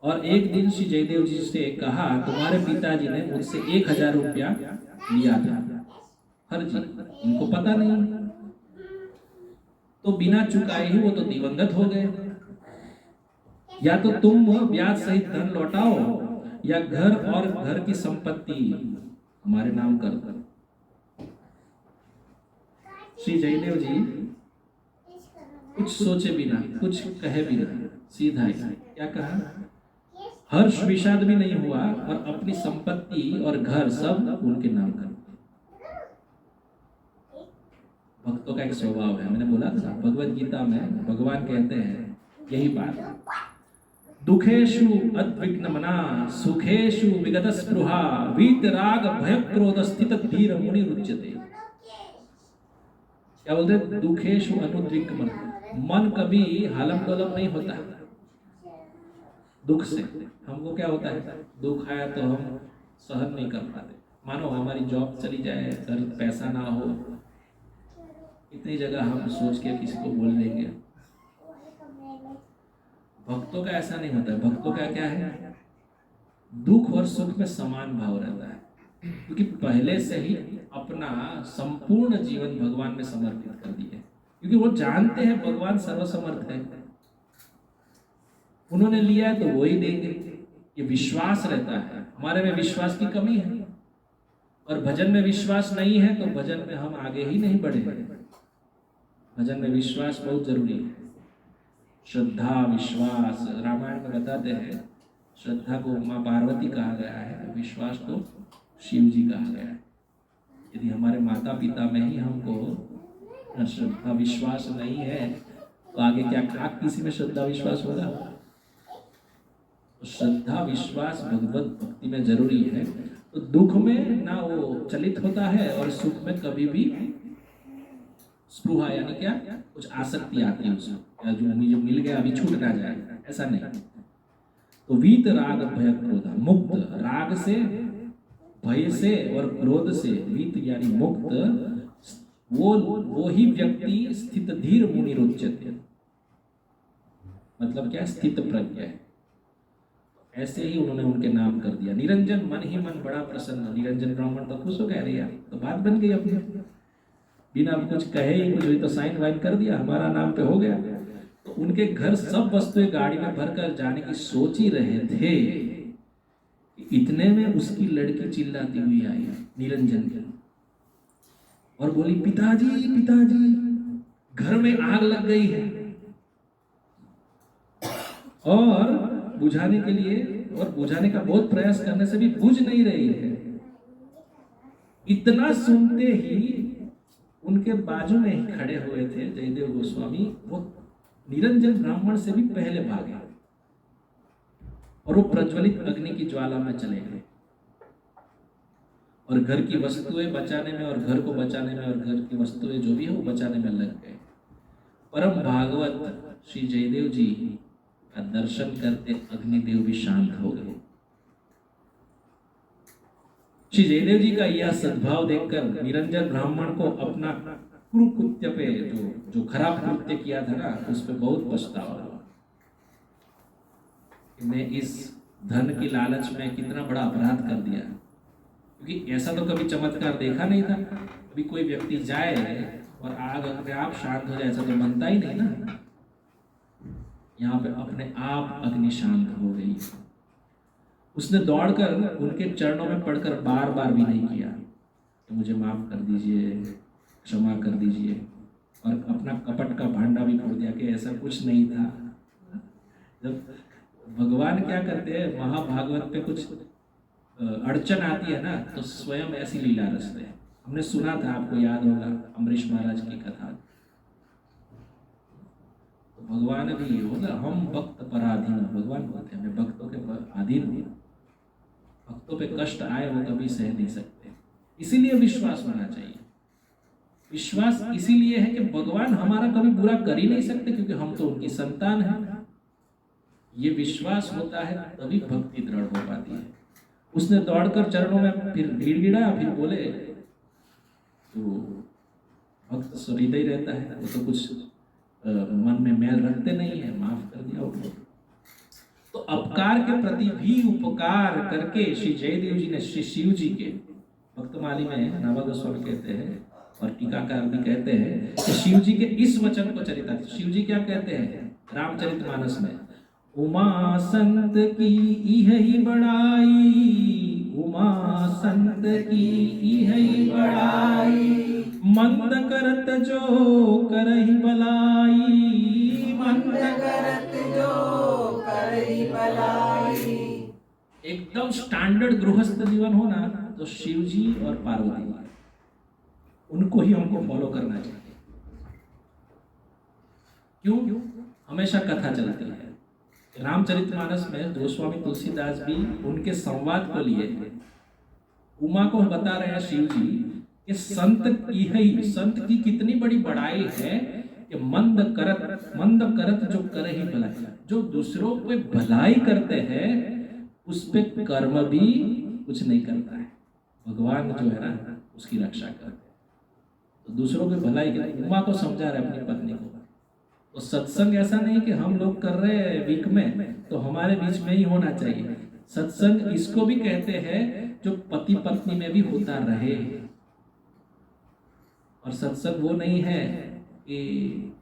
और एक दिन श्री जयदेव जी से कहा, तुम्हारे पिताजी ने मुझसे 1000 रुपया लिया था फर्जी, इनको पता नहीं, तो बिना चुकाए ही वो तो दिवंगत हो गए। या तो तुम ब्याज सहित धन लौटाओ या घर और घर की संपत्ति हमारे नाम कर दो। श्री जयदेव जी कुछ सोचे बिना, कुछ कहे बिना सीधा ही क्या कहा, हर्ष विषाद भी नहीं हुआ और अपनी संपत्ति और घर सब उनके नाम कर। भक्तों का एक स्वभाव है, मैंने बोला था भगवत गीता में भगवान कहते हैं यही बात, दुखेषु अद्विग्नमना सुखेषु विगत स्पृहा वीतराग भय क्रोध स्थित धीर मुनि रुच्यते। क्या बोलते हैं, दुखेषु अनुद्विग्न, मन कभी हलम डोलम नहीं होता दुख से। हमको क्या होता है, दुख आया तो हम सहन नहीं कर पाते। मानो हमारी जॉब चली जाए, घर पैसा ना हो, इतनी जगह हम सोच के किसी को बोल देंगे। भक्तों का ऐसा नहीं होता है। भक्तों का क्या है, दुख और सुख में समान भाव रहता है, क्योंकि पहले से ही अपना संपूर्ण जीवन भगवान में समर्पित कर दिए, क्योंकि वो जानते हैं भगवान सर्वसमर्थ है, उन्होंने लिया है तो वो ही देंगे। ये विश्वास रहता है। हमारे में विश्वास की कमी है और भजन में विश्वास नहीं है, तो भजन में हम आगे ही नहीं बढ़े। भजन में विश्वास बहुत जरूरी है। श्रद्धा विश्वास, रामायण में बताते हैं श्रद्धा को माँ पार्वती कहा गया है, विश्वास को शिव जी कहा गया है। यदि हमारे माता पिता में ही हमको श्रद्धा विश्वास नहीं है तो आगे क्या किसी में श्रद्धा विश्वास होगा। तो श्रद्धा विश्वास भगवत भक्ति में जरूरी है। तो दुख में ना वो चलित होता है और सुख में कभी भी स्पृहा यानी क्या, कुछ आसक्ति आती है उसमें, या जो मिल गया अभी छूट ना जाए, ऐसा नहीं। तो वीत राग भय क्रोध, मुक्त राग से, भय से और क्रोध से, वीत यानी मुक्त, वो ही व्यक्ति स्थित धीर मुनि रोचते, मतलब क्या, स्थित प्रज्ञ है। ऐसे ही उन्होंने उनके नाम कर दिया। निरंजन मन ही मन बड़ा प्रसन्न, निरंजन ब्राह्मण तो खुश हो गए, अरे यार तो बात बन गई अपनी, बिना कुछ कहे ही कुछ हुई तो साइन वाइन कर दिया, हमारा नाम पे हो गया। तो उनके घर सब वस्तुएं गाड़ी में भरकर जाने की सोच ही रहे थे, इतने में उसकी लड़की चिल्लाती हुई आई निरंजन की और बोली, पिताजी पिताजी घर में आग लग गई है। और बुझाने के लिए, और बुझाने का बहुत प्रयास करने से भी बुझ नहीं रही है। इतना सुनते ही उनके बाजू में ही खड़े हुए थे जयदेव गोस्वामी, वो निरंजन ब्राह्मण से भी पहले भागे और वो प्रज्वलित अग्नि की ज्वाला में चले गए और घर की वस्तुएं बचाने में और घर को बचाने में और घर की वस्तुएं जो भी है वो बचाने में लग गए। परम भागवत श्री जयदेव जी का दर्शन करते अग्निदेव भी शांत हो गए। श्री जयदेव जी का यह सद्भाव देखकर निरंजन ब्राह्मण को अपना कुकृत्य पे, जो खराब कृत्य किया था ना, उस पे बहुत पछतावा हुआ। मैं इस धन की लालच में कितना बड़ा अपराध कर दिया, क्योंकि ऐसा तो कभी चमत्कार देखा नहीं था। कभी कोई व्यक्ति जाए और आग अपने आप शांत हो जाए, ऐसा तो बनता ही नहीं ना। यहाँ पे अपने आप अग्नि शांत हो गई। उसने दौड़कर उनके चरणों में पड़कर बार बार भी नहीं किया तो मुझे माफ कर दीजिए, क्षमा कर दीजिए, और अपना कपट का भांडा भी फोड़ दिया कि ऐसा कुछ नहीं था। जब भगवान क्या करते हैं, महाभागवत पे कुछ अड़चन आती है ना, तो स्वयं ऐसी लीला रचते हैं। हमने सुना था, आपको याद होगा अम्बरीश महाराज की कथा। तो भगवान भी होगा, हम भक्त पराधीन, भगवान बोलते हैं हमें भक्तों के अधीन हूँ, भक्तों पे कष्ट आए वो कभी सह नहीं सकते। इसीलिए विश्वास होना चाहिए। विश्वास इसीलिए है कि भगवान हमारा कभी बुरा कर ही नहीं सकते, क्योंकि हम तो उनकी संतान हैं। ये विश्वास होता है तभी भक्ति दृढ़ हो पाती है। उसने दौड़कर चरणों में फिर गिड़गिड़ा, फिर बोले, तो भक्त सुरीदा ही रहता है, वो तो कुछ मन में मैल रखते नहीं है, माफ कर दिया उनको। तो अपकार के प्रति भी उपकार करके श्री जयदेव जी ने श्री शिव जी के, भक्तमाली में नाभा गोस्वामी कहते हैं और टीकाकार भी कहते हैं कि शिव जी के इस वचन को चरिता, शिव जी क्या कहते हैं रामचरितमानस में, उमा संत की इहि बड़ाई, उमा संत की इहि बड़ाई, मंद करत जो करहि भलाई, मंद करत जो करहि भलाई। एकदम स्टैंडर्ड गृहस्थ जीवन हो ना, तो शिव जी और पार्वती जी, उनको ही हमको फॉलो करना चाहिए। क्यों? हमेशा कथा चलती है। रामचरितमानस में गोस्वामी तुलसीदास भी उनके संवाद को लिए थे। उमा को बता रहे हैं शिव जी कि संत की कितनी बड़ी बड़ाई है कि मंद करत जो करे ही भलाई, जो दूसरों पे भलाई करते हैं उस पे कर्म भी कुछ नहीं करता है। भगवान जो है ना उसकी रक्षा करते हैं, तो दूसरों पे भलाई करते। उमा को समझा रहे अपनी पत्नी को। तो सत्संग ऐसा नहीं कि हम लोग कर रहे हैं वीक में तो हमारे बीच में ही होना चाहिए। सत्संग इसको भी कहते हैं जो पति पत्नी में भी होता रहे। और सत्संग वो नहीं है कि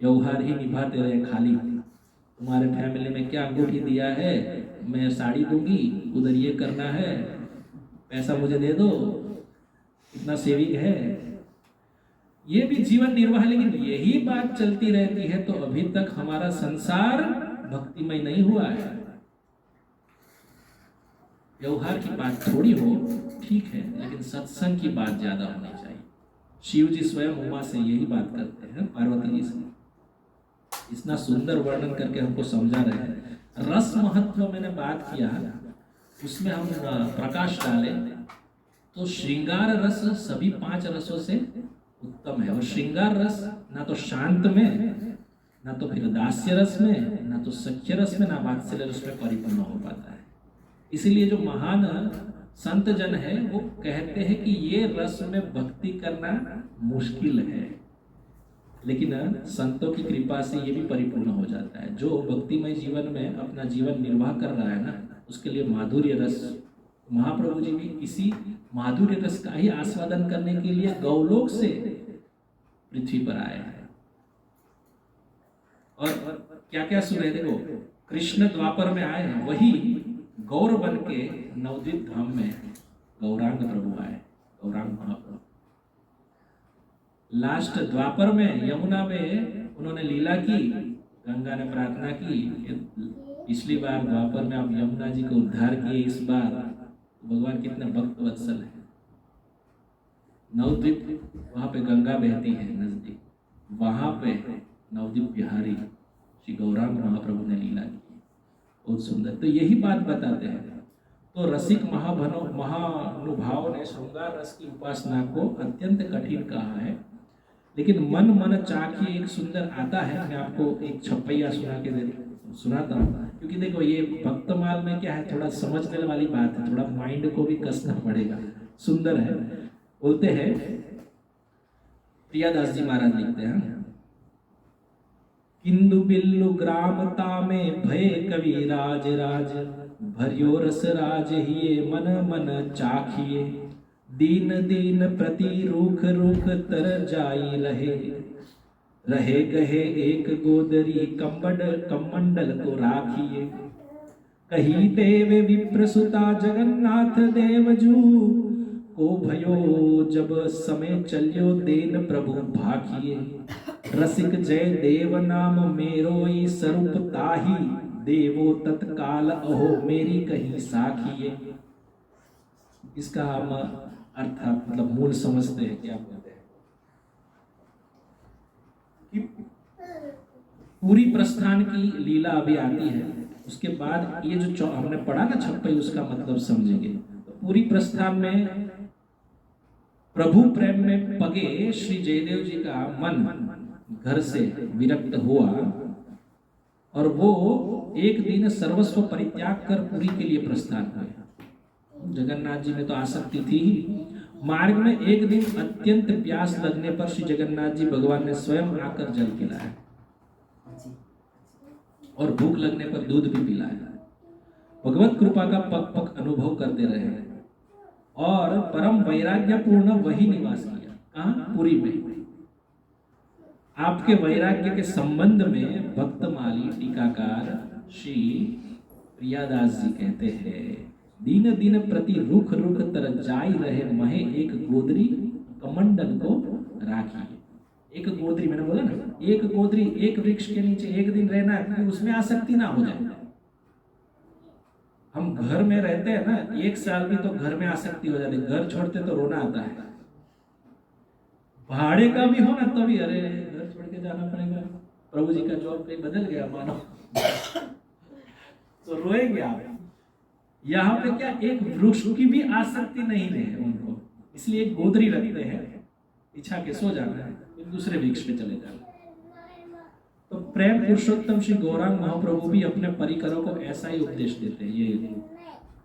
व्यवहार ही निभाते रहे खाली, तुम्हारे फैमिली में क्या अंगूठी दिया है, मैं साड़ी दूंगी, उधर ये करना है, पैसा मुझे दे दो, इतना सेविंग है, ये भी जीवन निर्वाह। लेकिन यही बात चलती रहती है तो अभी तक हमारा संसार भक्तिमय नहीं हुआ है। व्यवहार की बात थोड़ी हो, ठीक है, लेकिन सत्संग की बात ज्यादा होनी चाहिए। शिव जी स्वयं उमा से यही बात करते हैं, पार्वती जी से। इतना सुंदर वर्णन करके हमको समझा रहे हैं। रस महत्व मैंने बात किया, उसमें हम प्रकाश डाले तो श्रृंगार रस सभी 5 रसों से उत्तम है। और श्रृंगार रस ना तो शांत में, ना तो फिर दास्य रस में, ना तो सख्य रस में, ना वात्सल्य रस में परिपूर्ण हो पाता है। इसीलिए जो महान संत जन है वो कहते हैं कि ये रस में भक्ति करना मुश्किल है, लेकिन संतों की कृपा से ये भी परिपूर्ण हो जाता है। जो भक्तिमय जीवन में अपना जीवन निर्वाह कर रहा है ना, उसके लिए माधुर्य रस, महाप्रभु जी भी इसी माधुर्य रस का ही आस्वादन करने के लिए गौलोक से पृथ्वी पर आए हैं। और क्या क्या सुने, देखो कृष्ण द्वापर में आए हैं, वही गौर बन के नवद्वीप धाम में गौरांग प्रभु आए, गौरांग महाप्रभु। लास्ट द्वापर में यमुना में उन्होंने लीला की, गंगा ने प्रार्थना की, पिछली बार द्वापर में आप यमुना जी को उद्धार किए, इस बार भगवान कितने भक्त वत्सल है। नवद्वीप वहां पे गंगा बहती है नजदीक, वहां पे नवद्वीप बिहारी श्री गौरांग महाप्रभु ने लीला की, बहुत सुंदर। तो यही बात बताते हैं। तो रसिक महानुभाव ने श्रृंगार रस की उपासना को अत्यंत कठिन कहा है, लेकिन मन मन चाखिए एक सुंदर आता है। मैं आपको एक छप्पैया सुनाता हूँ, क्योंकि देखो ये भक्तमाल में क्या है, थोड़ा समझने वाली बात है, थोड़ा माइंड को भी कसना पड़ेगा। सुंदर है। बोलते हैं, प्रियादास जी महाराज लिखते हैं, किंदु बिल्लु ग्रामता में भय कवि राज राज, भरियो रस राज हिये मन मन चाखिए, दीन दीन प्रति रूख रूख तर जाई रहे, रहे गहे एक गोदरी कमंडल को राखिए, कही देव विप्रसुता जगन्नाथ देवजू, को भयो जब समय चलियो देन प्रभु भाखिए, रसिक जय देव नाम मेरोई स्वरूप ताही, देवो तत्काल अहो मेरी कहीं साखिए। इसका हम अर्थात मतलब मूल समझते हैं, क्या बोलते हैं कि पूरी प्रस्थान की लीला अभी आती है, उसके बाद ये जो हमने पढ़ा ना छप्पई, उसका मतलब समझेंगे। तो पूरी प्रस्थान में प्रभु प्रेम में पगे श्री जयदेव जी का मन घर से विरक्त हुआ, और वो एक दिन सर्वस्व परित्याग कर पुरी के लिए प्रस्थान हुए। जगन्नाथ जी में तो आसक्ति थी ही। मार्ग में एक दिन अत्यंत प्यास लगने पर श्री जगन्नाथ जी भगवान ने स्वयं आकर जल पिलाया, और भूख लगने पर दूध भी पिलाया। भगवत कृपा का पग पग अनुभव करते रहे, और परम वैराग्यपूर्ण वही निवास किया। कहाँ? पुरी में। आपके वैराग्य के संबंध में भक्तमाली टीकाकार श्री प्रियादास जी कहते हैं, दीन दीन प्रति रुख रुख तर जाई रहे महे, एक गोदरी कमंडल को राखी। एक गोदरी, मैंने बोला ना, एक गोदरी, एक वृक्ष के नीचे एक दिन रहना है, उसमें आसक्ति ना हो जाए। हम घर में रहते हैं ना, एक साल भी तो घर में आसक्ति हो जाती है, घर छोड़ते तो रोना आता है। भाड़े का भी हो ना, तभी अरे घर छोड़ के जाना पड़ेगा, प्रभु जी का जॉब पे बदल गया मानो, तो रोएंगे आप। यहाँ पे क्या, एक वृक्ष की भी आसक्ति नहीं है उनको, इसलिए एक गोदरी रखते हैं, बिछा के सो जाना है, फिर दूसरे वृक्ष पे चले जाना। तो प्रेम पुरुषोत्तम श्री गौरांग महाप्रभु भी अपने परिकरों को ऐसा ही उपदेश देते हैं। ये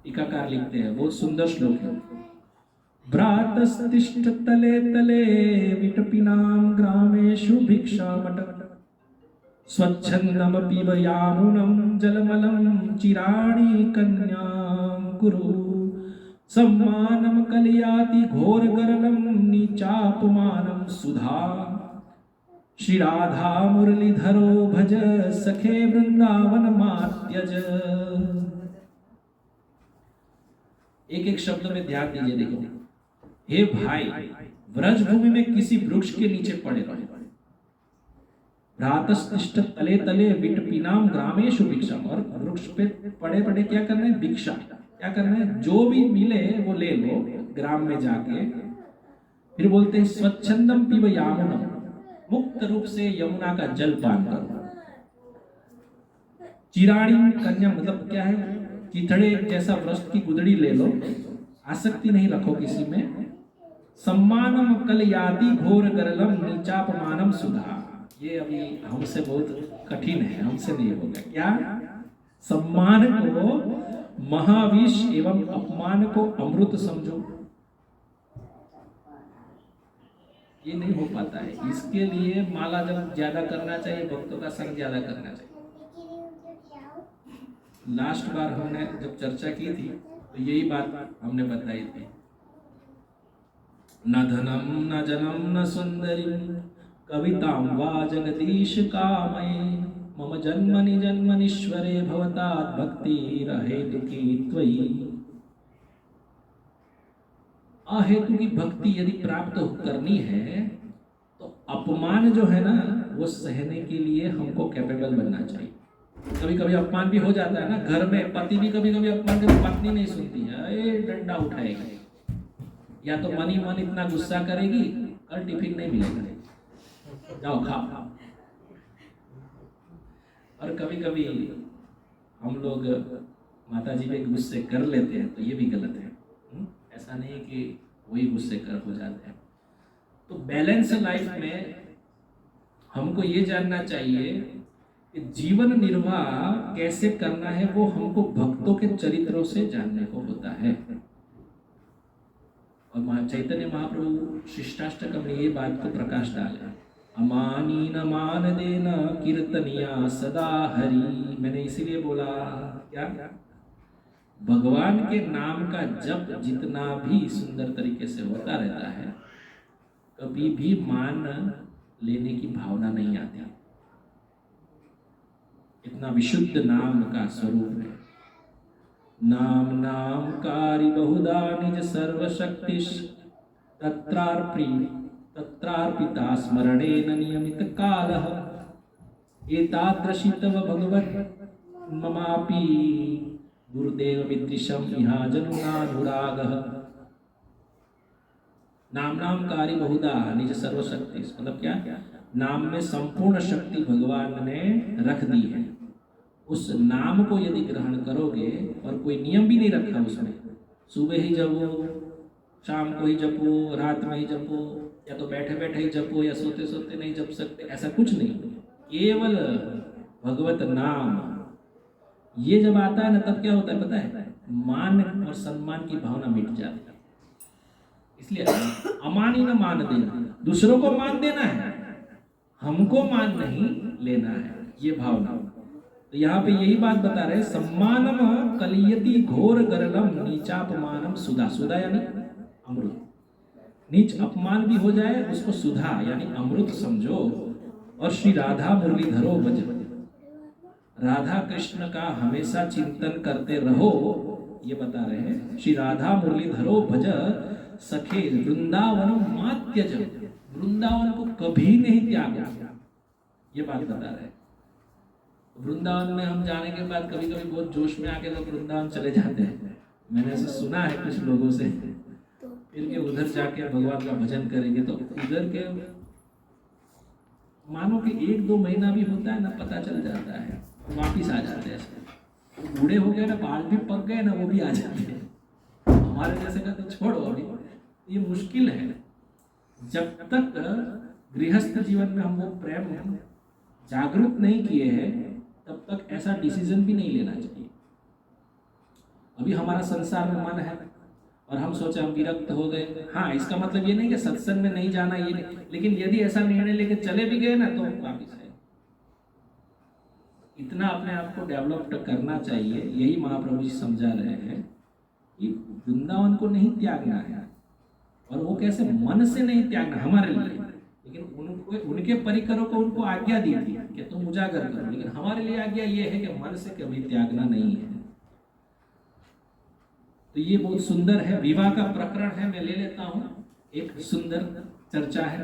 टीकाकार लिखते हैं, बहुत सुंदर श्लोक है। भ्रातस्तिष्ठ तले तले विटपिनां ग्रामेषु भिक्षामट, स्वच्छन्दम पीब यामुनं जलमलं चिराणि कन्यां कुरु, सम्मानं कलयाति घोर गरलं नीचापमानं सुधा, श्री राधा मुरलीधरो भज सखे वृंदावन मात्यज। एक एक शब्द में ध्यान दीजिए। देखो, हे भाई, व्रज भूमि में किसी वृक्ष के नीचे पड़े रहो। भ्रातस्तिष्ठ तले तले विटपिनाम ग्रामेषु भिक्षाम, और वृक्ष पे पड़े पड़े क्या करना है? भिक्षा। क्या करना है? जो भी मिले वो ले लो ग्राम में जाके। फिर बोलते हैं स्वच्छंदम पीब यामुनम, मुक्त रूप से यमुना का जल पान करो। चिराणी कन्या मतलब क्या है? चिथड़े जैसा वृक्ष की गुदड़ी ले लो, आसक्ति नहीं रखो किसी में। सम्मानम कलयाति घोर गरलम नीचापमानम सुधा। ये अभी हमसे बहुत कठिन है, हमसे नहीं होगा। क्या? सम्मान को महाविष एवं अपमान को अमृत समझो, ये नहीं हो पाता है। इसके लिए माला जब ज्यादा करना चाहिए, भक्तों का संग ज्यादा करना चाहिए। लास्ट बार हमने जब चर्चा की थी तो यही बात हमने बताई थी। न धनम न जनम न सुंदरी कवितां वा जगदीश कामये मम जन्मनि जन्मनीश्वरे भवतात् भक्तिरहेतुकी त्वयि। अहेतु की भक्ति यदि प्राप्त करनी है तो अपमान जो है ना वो सहने के लिए हमको कैपेबल बनना चाहिए। कभी कभी अपमान भी हो जाता है ना, घर में पति भी कभी कभी अपमान करके पत्नी नहीं सुनती है, ये डंडा उठाएगी, या तो मन ही मन इतना गुस्सा करेगी कल टिफिन नहीं मिलेगा, जाओ खाओ। और कभी कभी हम लोग माता जी पे गुस्से कर लेते हैं तो ये भी गलत है। ऐसा नहीं कि वही गुस्से कर हो जाते हैं। तो बैलेंस लाइफ में हमको ये जानना चाहिए कि जीवन निर्वाह कैसे करना है, वो हमको भक्तों के चरित्रों से जानने को होता है। और चैतन्य महाप्रभु शिष्टाष्टकम में ये बात को प्रकाश डाला, अमानी न मान देना कीर्तनिया सदा हरि। मैंने इसीलिए बोला क्या, भगवान के नाम का जप जितना भी सुंदर तरीके से होता रहता है, कभी भी मान लेने की भावना नहीं आती। इतना विशुद्ध नाम का स्वरूप है। नाम नाम कारी बहुधा निज सर्वशक्तिश तत्रार्पिता स्मरणेन नियमित कालः एतादृशी तव भगवन् ममापि गुरुदेव विद्रिशम इहा जनुनानुरागः। नाम नाम कारी बहुधा निज सर्वशक्ति, मतलब क्या, नाम में संपूर्ण शक्ति भगवान ने रख दी है। उस नाम को यदि ग्रहण करोगे, और कोई नियम भी नहीं रखा उसमें, सुबह ही जपो, शाम को ही जपो, रात में ही जपो, या तो बैठे बैठे ही जपो, या सोते सोते नहीं जप सकते, ऐसा कुछ नहीं। केवल भगवत नाम ये जब आता है ना, तब क्या होता है पता है, मान और सम्मान की भावना मिट जाती है। इसलिए अमानी न मान देना, दूसरों को मान देना है, हमको मान नहीं लेना है, ये भावना। तो यहाँ पे यही बात बता रहे, सम्मानम कलियति घोर गरलम नीचापमानम सुधा। सुधा यानी अमृत, नीच अपमान भी हो जाए उसको सुधा यानी अमृत समझो। और श्री राधा मुरलीधरो भज, राधा कृष्ण का हमेशा चिंतन करते रहो, ये बता रहे हैं। श्री राधा मुरलीधरो भज सखे वृंदावन मात्यज, वृंदावन को कभी नहीं त्यागा, ये बात बता रहे हैं। वृंदावन में हम जाने के बाद कभी कभी बहुत जोश में आके लोग वृंदावन चले जाते हैं। मैंने ऐसे सुना है कुछ लोगों से, फिर के उधर जाके भगवान का भजन करेंगे तो उधर के मानो कि 1-2 महीना भी होता है ना, पता चल जाता है, वापिस आ जाते हैं। बूढ़े हो गए ना, बाल भी पक गए ना, वो भी आ जाते हैं। हमारे जैसे का तो छोड़ो, अभी ये मुश्किल है। जब तक गृहस्थ जीवन में हम वो प्रेम जागरूक नहीं किए हैं, तब तक ऐसा डिसीजन भी नहीं लेना चाहिए। अभी हमारा संसार में मन है और हम सोचे हम विरक्त हो गए, हाँ, इसका मतलब ये नहीं कि सत्संग में नहीं जाना, ये नहीं, लेकिन यदि ऐसा निर्णय लेके चले भी गए ना तो वापिस है। इतना अपने आप को डेवलप करना चाहिए। यही महाप्रभु जी समझा रहे हैं कि वृंदावन को नहीं त्यागना है, और वो कैसे, मन से नहीं त्यागना हमारे लिए, लेकिन उनके परिकरों को उनको आज्ञा दी थी कि तुम उजागर करो, लेकिन हमारे लिए आज्ञा ये है कि मन से कभी त्यागना नहीं है। तो ये बहुत सुंदर है, विवाह का प्रकरण है, मैं ले लेता हूं, एक सुंदर चर्चा है।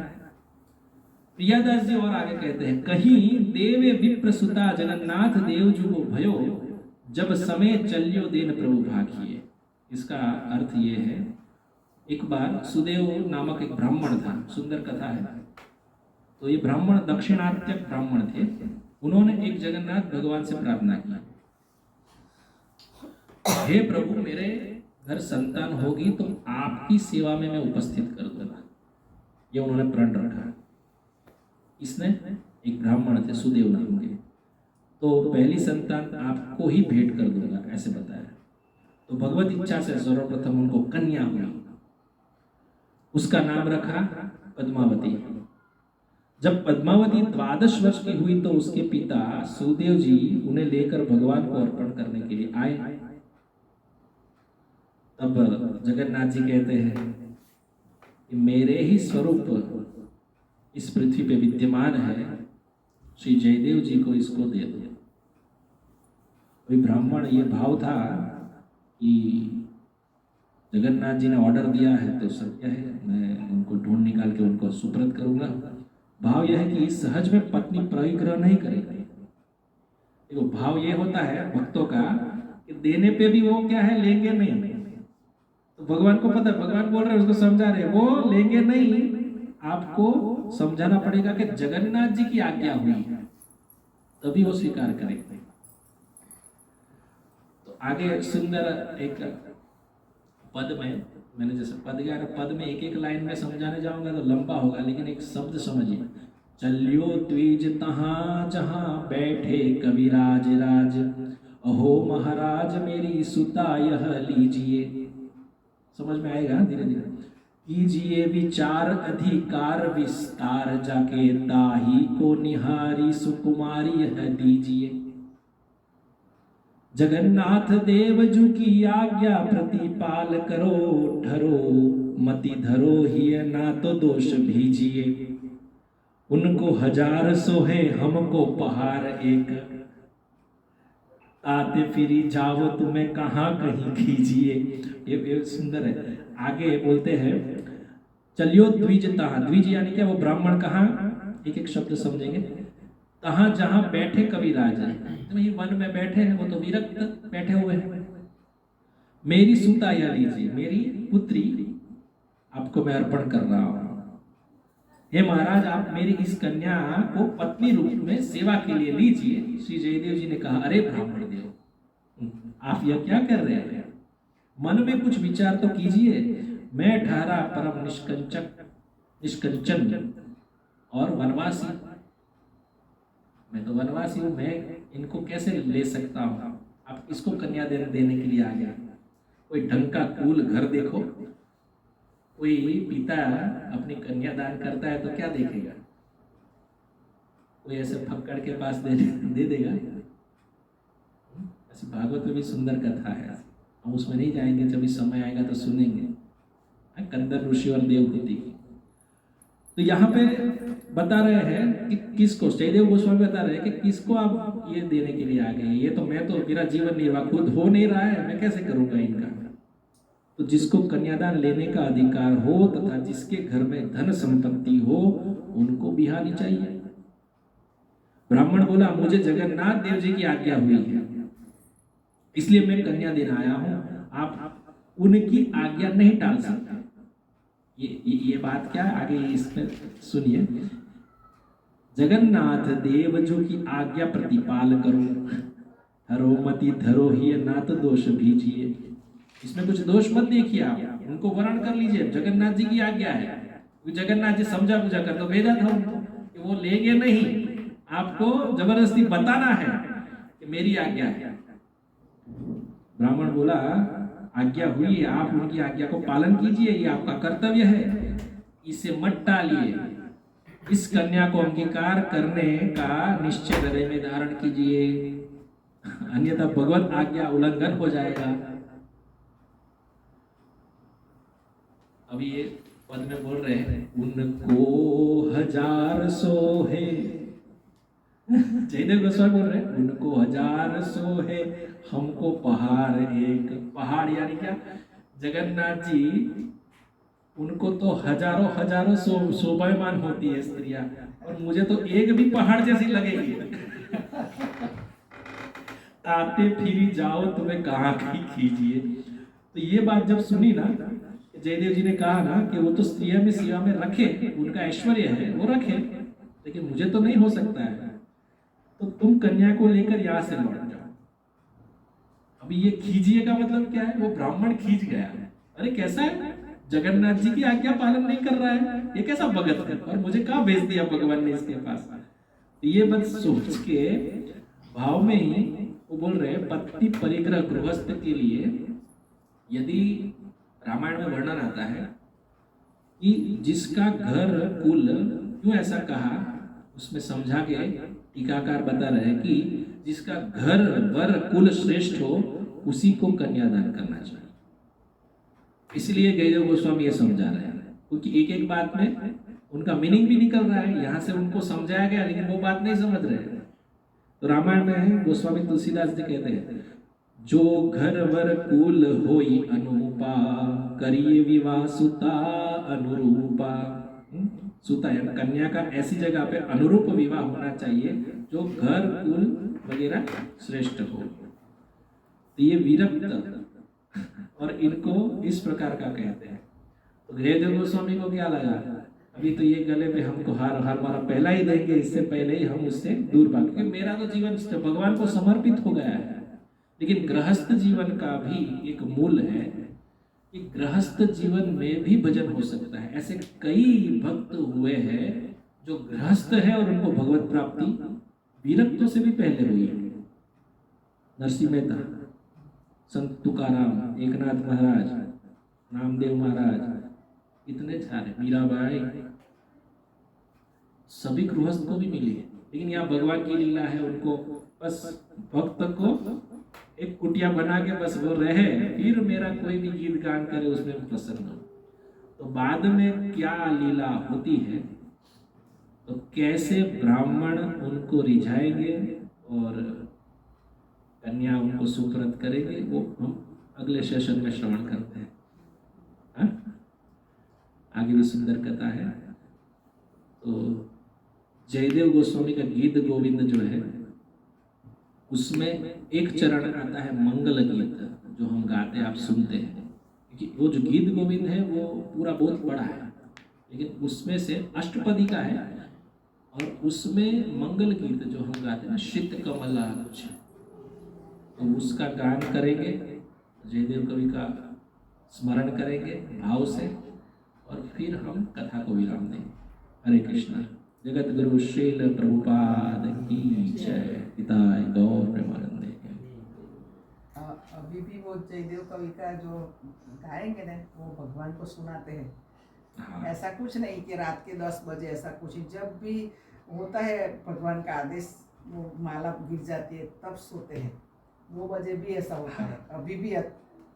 प्रियादास जी और आगे कहते हैं, कहीं देवे विप्रसुता जगन्नाथ देव जुगो भयो, जब समय चलियो देन प्रभु भागिए। इसका अर्थ ये है, एक बार सुदेव नामक एक ब्राह्मण था, सुंदर कथा है। तो ये ब्राह्मण दक्षिणात्य ब्राह्मण थे। उन्होंने एक जगन्नाथ भगवान से प्रार्थना की, हे प्रभु, मेरे अगर संतान होगी तो आपकी सेवा में मैं उपस्थित कर दूंगा। ये उन्होंने प्रण रखा। इसने एक ब्राह्मण थे सुदेव नाम के, तो पहली संतान आपको ही भेंट कर दूंगा ऐसे बताया। तो भगवत इच्छा से सर्वप्रथम उनको कन्या हुई, उसका नाम रखा पद्मावती। जब पद्मावती 12 वर्ष की हुई तो उसके पिता सुदेव जी उन्हें लेकर भगवान को अर्पण करने के लिए आए। तब जगन्नाथ जी कहते हैं कि मेरे ही स्वरूप इस पृथ्वी पे विद्यमान है, श्री जयदेव जी को इसको दे दो। कोई ब्राह्मण ये भाव था कि जगन्नाथ जी ने ऑर्डर दिया है तो सत्य है, मैं उनको ढूंढ निकाल के उनको सुप्रत करूंगा। भाव यह है कि सहज में पत्नी परिग्रह नहीं करेगी। देखो भाव ये होता है भक्तों का कि देने पे भी वो क्या है, लेंगे नहीं। तो भगवान को पता है, भगवान बोल रहे हैं, उसको समझा रहे, वो लेंगे नहीं। आपको समझाना पड़ेगा कि जगन्नाथ जी की आज्ञा हुई है तभी वो स्वीकार करेंगे। तो आगे सुंदर एक पद में, मैंने जैसे पद गया ना, पद में एक एक लाइन में समझाने जाऊंगा तो लंबा होगा, लेकिन एक शब्द समझिए। चलियो द्विज तहाँ जहाँ बैठे कविराज राज, अहो महाराज मेरी सुता यह लीजिए। समझ में आएगा धीरे धीरे। कीजिए विचार अधिकार विस्तार, जाके ताही को निहारी सुकुमारी यह दीजिए। जगन्नाथ देव जू की आज्ञा प्रतिपाल करो, ठरो मति धरो ही ना तो दोष भीजिए। उनको 1000 सोहे हमको पहाड़ एक, आते फिरी जाओ तुम्हें कहाँ कहीं कीजिए। ये सुंदर है। आगे बोलते हैं चलियो द्विज तहाँ, द्विज यानी क्या, वो ब्राह्मण कहाँ, एक एक शब्द समझेंगे। तहाँ जहाँ बैठे कविराज, तो ये वन में बैठे हैं, वो तो विरक्त बैठे हुए हैं। मेरी सुता या लीजिए, मेरी पुत्री आपको मैं अर्पण कर रहा हूं। हे महाराज आप मेरी इस कन्या को पत्नी रूप में सेवा के लिए लीजिए। श्री जयदेव जी ने कहा, अरे ब्राह्मण देव, आप यह क्या कर रहे हैं? मन में कुछ विचार तो कीजिए। मैं ठहरा परम निष्कंचन और वनवासी, मैं तो वनवासी हूं, मैं इनको कैसे ले सकता हूं? आप किसको कन्या देने के लिए आ गया? कोई ढंग का कूल घर देखो। कोई पिता अपनी कन्या दान करता है तो क्या देखेगा? कोई ऐसे फक्कड़ के पास दे देगा? ऐसे भागवत में भी सुंदर कथा है, हम उसमें नहीं जाएंगे, जब भी समय आएगा तो सुनेंगे, कंदर ऋषि और देवहूति की। तो यहाँ पे बता रहे हैं कि किसको, जयदेव गोस्वामी बता रहे हैं कि किसको आप ये देने के लिए आ गए। ये तो मैं तो, मेरा जीवन निर्वाह खुद हो नहीं रहा है, मैं कैसे करूंगा इनका? तो जिसको कन्यादान लेने का अधिकार हो तथा जिसके घर में धन संपत्ति हो उनको बिहानी चाहिए। ब्राह्मण बोला, मुझे जगन्नाथ देव जी की आज्ञा हुई है, इसलिए मैं कन्या देने आया हूं। आप उनकी आज्ञा नहीं टाल सकते। ये बात क्या है आगे इसमें सुनिए। जगन्नाथ देव जो की आज्ञा प्रतिपाल करो, हरो मति धरो ही ना तो दोष भीजिए। इसमें कुछ दोष मत देखिए, आप उनको वर्ण कर लीजिए। जगन्नाथ जी की आज्ञा है, जगन्नाथ जी समझा बुझा कर तो भेजा था उनको कि वो लेंगे नहीं, आपको जबरदस्ती बताना है कि मेरी आज्ञा है। ब्राह्मण बोला, आज्ञा हुई है, आप उनकी आज्ञा को पालन कीजिए, ये आपका कर्तव्य है, इसे मत टालिए। इस कन्या को अंगीकार करने का निश्चय हृदय में धारण कीजिए, अन्यथा भगवत आज्ञा उल्लंघन हो जाएगा। अभी ये पद में बोल रहे हैं, उनको 1000 सोहे, जयदेव गोस्वामी बोल रहे हैं, उनको 1000 सोहे हमको पहाड़ एक। पहाड़ यानी क्या? जगन्नाथ जी, उनको तो हजारों शोभायमान होती है स्त्रियां, और मुझे तो एक भी पहाड़ जैसी लगेगी। आते फिरी जाओ तुम्हें कहाँ की कीजिए। तो ये बात जब सुनी ना, जयदेव जी ने कहा ना कि वो तो स्त्रियां में सेवा में रखे, उनका ऐश्वर्य है वो रखे, लेकिन मुझे तो नहीं हो सकता है, तो तुम कन्या को लेकर यहाँ से लौट जाओ। अभी ये खींचिए का मतलब क्या है? वो ब्राह्मण खींच गया, अरे कैसा है, जगन्नाथ जी की आज्ञा पालन नहीं कर रहा है, ये कैसा भगत है, और मुझे कहाँ भेज दिया भगवान ने इसके पास। ये बस सोच के भाव में ही वो बोल रहे हैं, पत्नी परिग्रह गृहस्थ के लिए यदि रामायण में वर्णन आता है कि जिसका घर कुल, क्यों ऐसा कहा उसमें समझा के टीकाकार बता रहे हैं कि जिसका घर वर कुल श्रेष्ठ हो उसी को कन्यादान करना चाहिए। इसलिए जयदेव गोस्वामी ये समझा रहे हैं, क्योंकि एक एक बात में उनका मीनिंग भी निकल रहा है, यहाँ से उनको समझाया गया लेकिन वो बात नहीं समझ रहे हैं। तो रामायण में है, गोस्वामी तुलसीदास जी कहते हैं, जो घर वर कुल होई अनुपा, करिए विवाह सुता अनुरूपा। सुता है कन्या का ऐसी जगह पे अनुरूप विवाह होना चाहिए जो घर कुल वगैरह श्रेष्ठ हो। तो ये विरक्त और इनको इस प्रकार का कहते हैं। तो जयदेव गोस्वामी को क्या लगा, अभी तो ये गले पे हमको हार हमारा पहला ही देंगे, इससे पहले ही हम उससे दूर भाग, क्योंकि मेरा तो जीवन भगवान को समर्पित हो गया है। लेकिन गृहस्थ जीवन का भी एक मूल है कि गृहस्थ जीवन में भी भजन हो सकता है। ऐसे कई भक्त हुए हैं जो गृहस्थ है और उनको भगवत प्राप्ति विरक्तों से भी पहले हुई है। नरसिंह मेहता, संत तुकाराम, एकनाथ महाराज, नामदेव महाराज, इतने सारे, मीराबाई, सभी गृहस्थ को भी मिली है। लेकिन यहाँ भगवान की लीला है, उनको बस भक्त को एक कुटिया बना के बस वो रहे, फिर मेरा कोई भी गीत गान करे उसमें प्रसन्न हो। तो बाद में क्या लीला होती है, तो कैसे ब्राह्मण उनको रिझाएंगे और कन्या उनको सुकृत करेंगे, वो हम अगले सेशन में श्रवण करते हैं। आगे भी सुंदर कथा है। तो जयदेव गोस्वामी का गीत गोविंद जो है उसमें एक चरण आता है मंगल गीत, जो हम गाते आप सुनते हैं। क्योंकि वो जो गीत गोविंद है वो पूरा बहुत बड़ा है, लेकिन उसमें से अष्टपदी का है और उसमें मंगल गीत जो हम गाते हैं ना, शीत कमला कुछ, तो उसका गान करेंगे, जयदेव कवि का स्मरण करेंगे भाव से, और फिर हम कथा को विराम देंगे। हरे कृष्णा। जगत गुरु श्रील प्रभुपाद की जय। पिताय गौर प्रेमानंदे। अभी भी वो जयदेव कवि का जो गाएंगे ना, वो भगवान को सुनाते हैं। हाँ। ऐसा कुछ नहीं कि रात के 10 बजे, ऐसा कुछ, जब भी होता है भगवान का आदेश, वो माला गिर जाती है तब सोते हैं, 2 बजे भी ऐसा होता है। अभी भी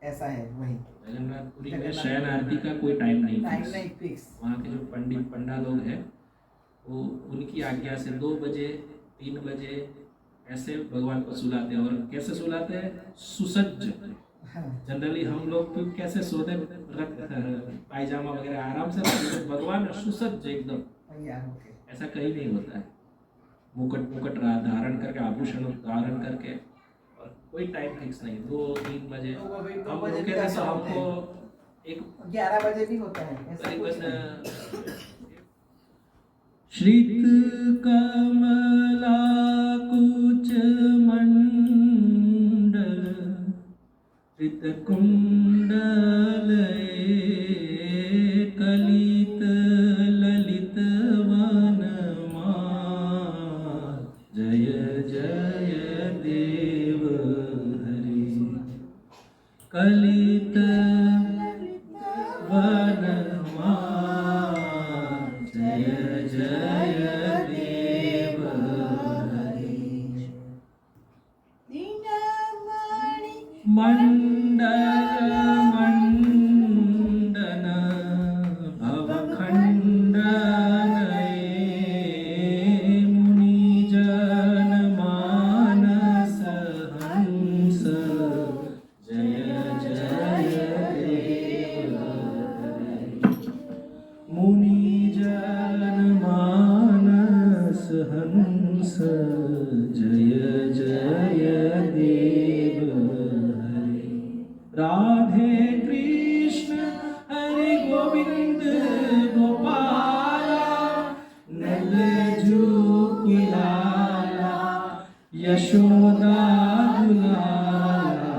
ऐसा है। वही जगन्नाथपुरी में शयन आरती का कोई टाइम नहीं फिक्स। वहाँ के जो पंडित पंडा लोग हैं वो उनकी आज्ञा से 2 बजे 3 बजे ऐसे भगवान को सुलाते हैं। और कैसे सुलाते हैं? सुसज्ज। जनरली हम लोग तो कैसे सोते, पायजामा वगैरह आराम से रखते, भगवान सुसज्ज एकदम, ऐसा कहीं नहीं होता है। मुकुट धारण करके, आभूषण धारण करके, और कोई टाइम फिक्स नहीं। 2-3 बजे हम रुके थे तो हमको 11 बजे भी होता है ऐसा। श्रित कमला कुच मंडल, श्रित कुंडल कलित ललित वनमाल, जय जय देव हरि, कलित वनमाल, जय जय देव हरि। मंडल मंडन भवखंडन, मुनिजन मानस हंस, जय जय देव हरि। मुनिजन मानस हंस, जय जय देव हरि। राधे कृष्ण हरि गोविंद गोपाला, नल जू लाला, यशोदा दुलाला,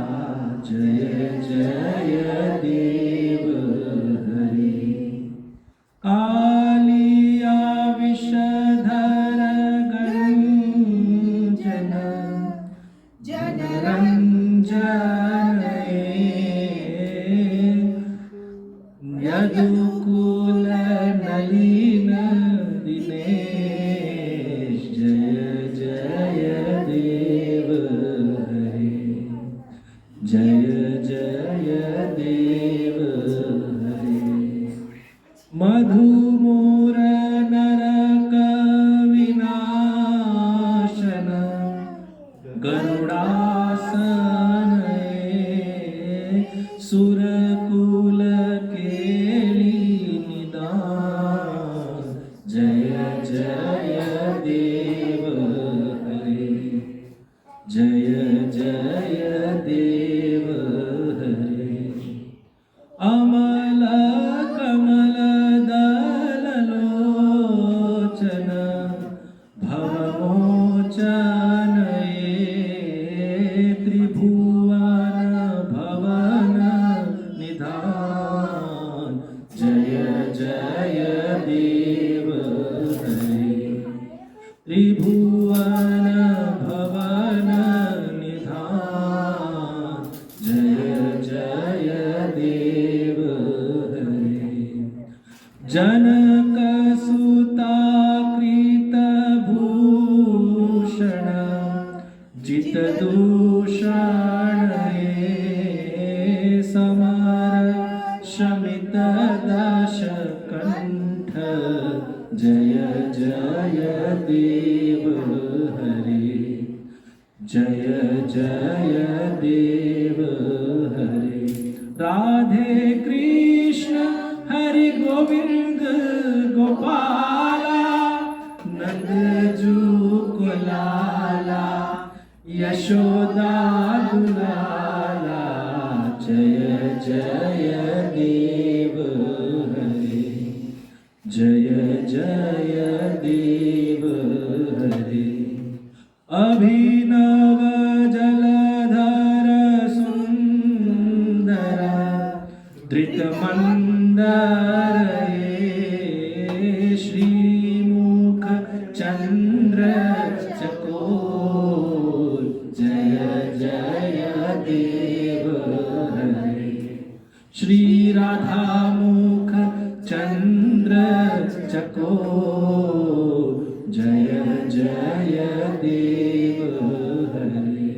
यदुकुल नलिन दिनेश जय जय देव हरे जय जय देव हरे मधुमोर नरक विनाशन गरुडासन सुरकुल केली निदान जय जय देव हरे जय जय देव हरे अमल कमल दल लोचन भवमोचन त्रिभुवन भवन निधान जय जय देव हरे त्रिभुवन भवन निधान जय जय देव हरे जनक सुता कृत भूषण जित दूषण समर शमित दश कंठ जय जय देव हरे जय जय देव हरे राधे कृष्ण हरि गोविंद गोपाला नंद जू कुलाला यशोदा दुलाला जय जय देव हरे जय जय देव हरे अभिनव जलधर सुंदर धृतमंदर श्रीमुख चंद्र चकोर जय जय देव हरे श्री राधा मुख चंद्र चकोर जय जय देव हरे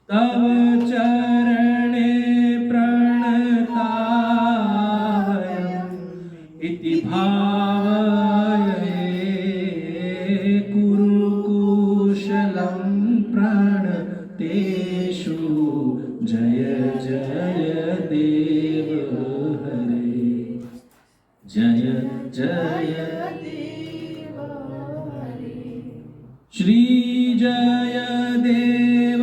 तव चरणे प्रणतावयम् इति भावये कुरुकुशलं प्रणतेषु जय जय देव हरे जय जय देव हरे श्री जय देव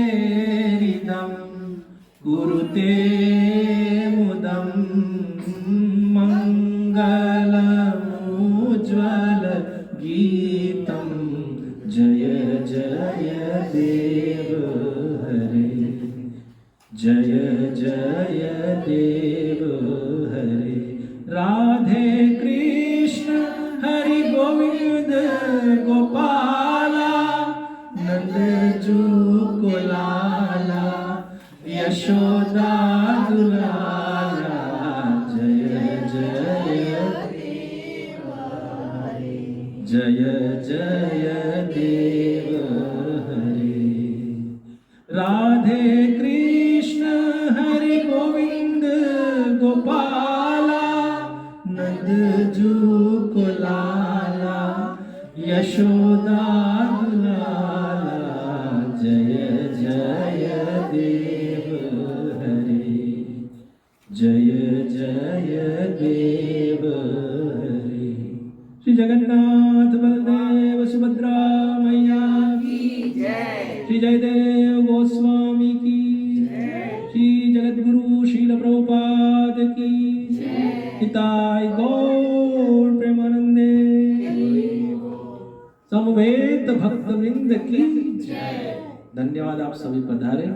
कवेरिदं कुरुते मुदं मंगलमुज्ज्वल गीतं जय जय देव हरे जय जय देव हरे राधे कृष्ण हरि गोविंद गोपाला नंद जू कुलाला यशोदा दुलाला जय जय देव हरे जय जय देव हरे राधे कृष्ण हरि गोविंद गोपाला नंद जू कुलाला यशोदा दुलाला जय जय देव हरे जय जय देव हरे श्री जगन्नाथ बलदेव सुभद्रा मैया की जय श्री जयदेव गोस्वामी की श्री जगद्गुरु श्रील प्रभुपाद की हिताय गौर प्रेमानंदे समवेत भक्त वृंद की धन्यवाद। आप सभी पधारे।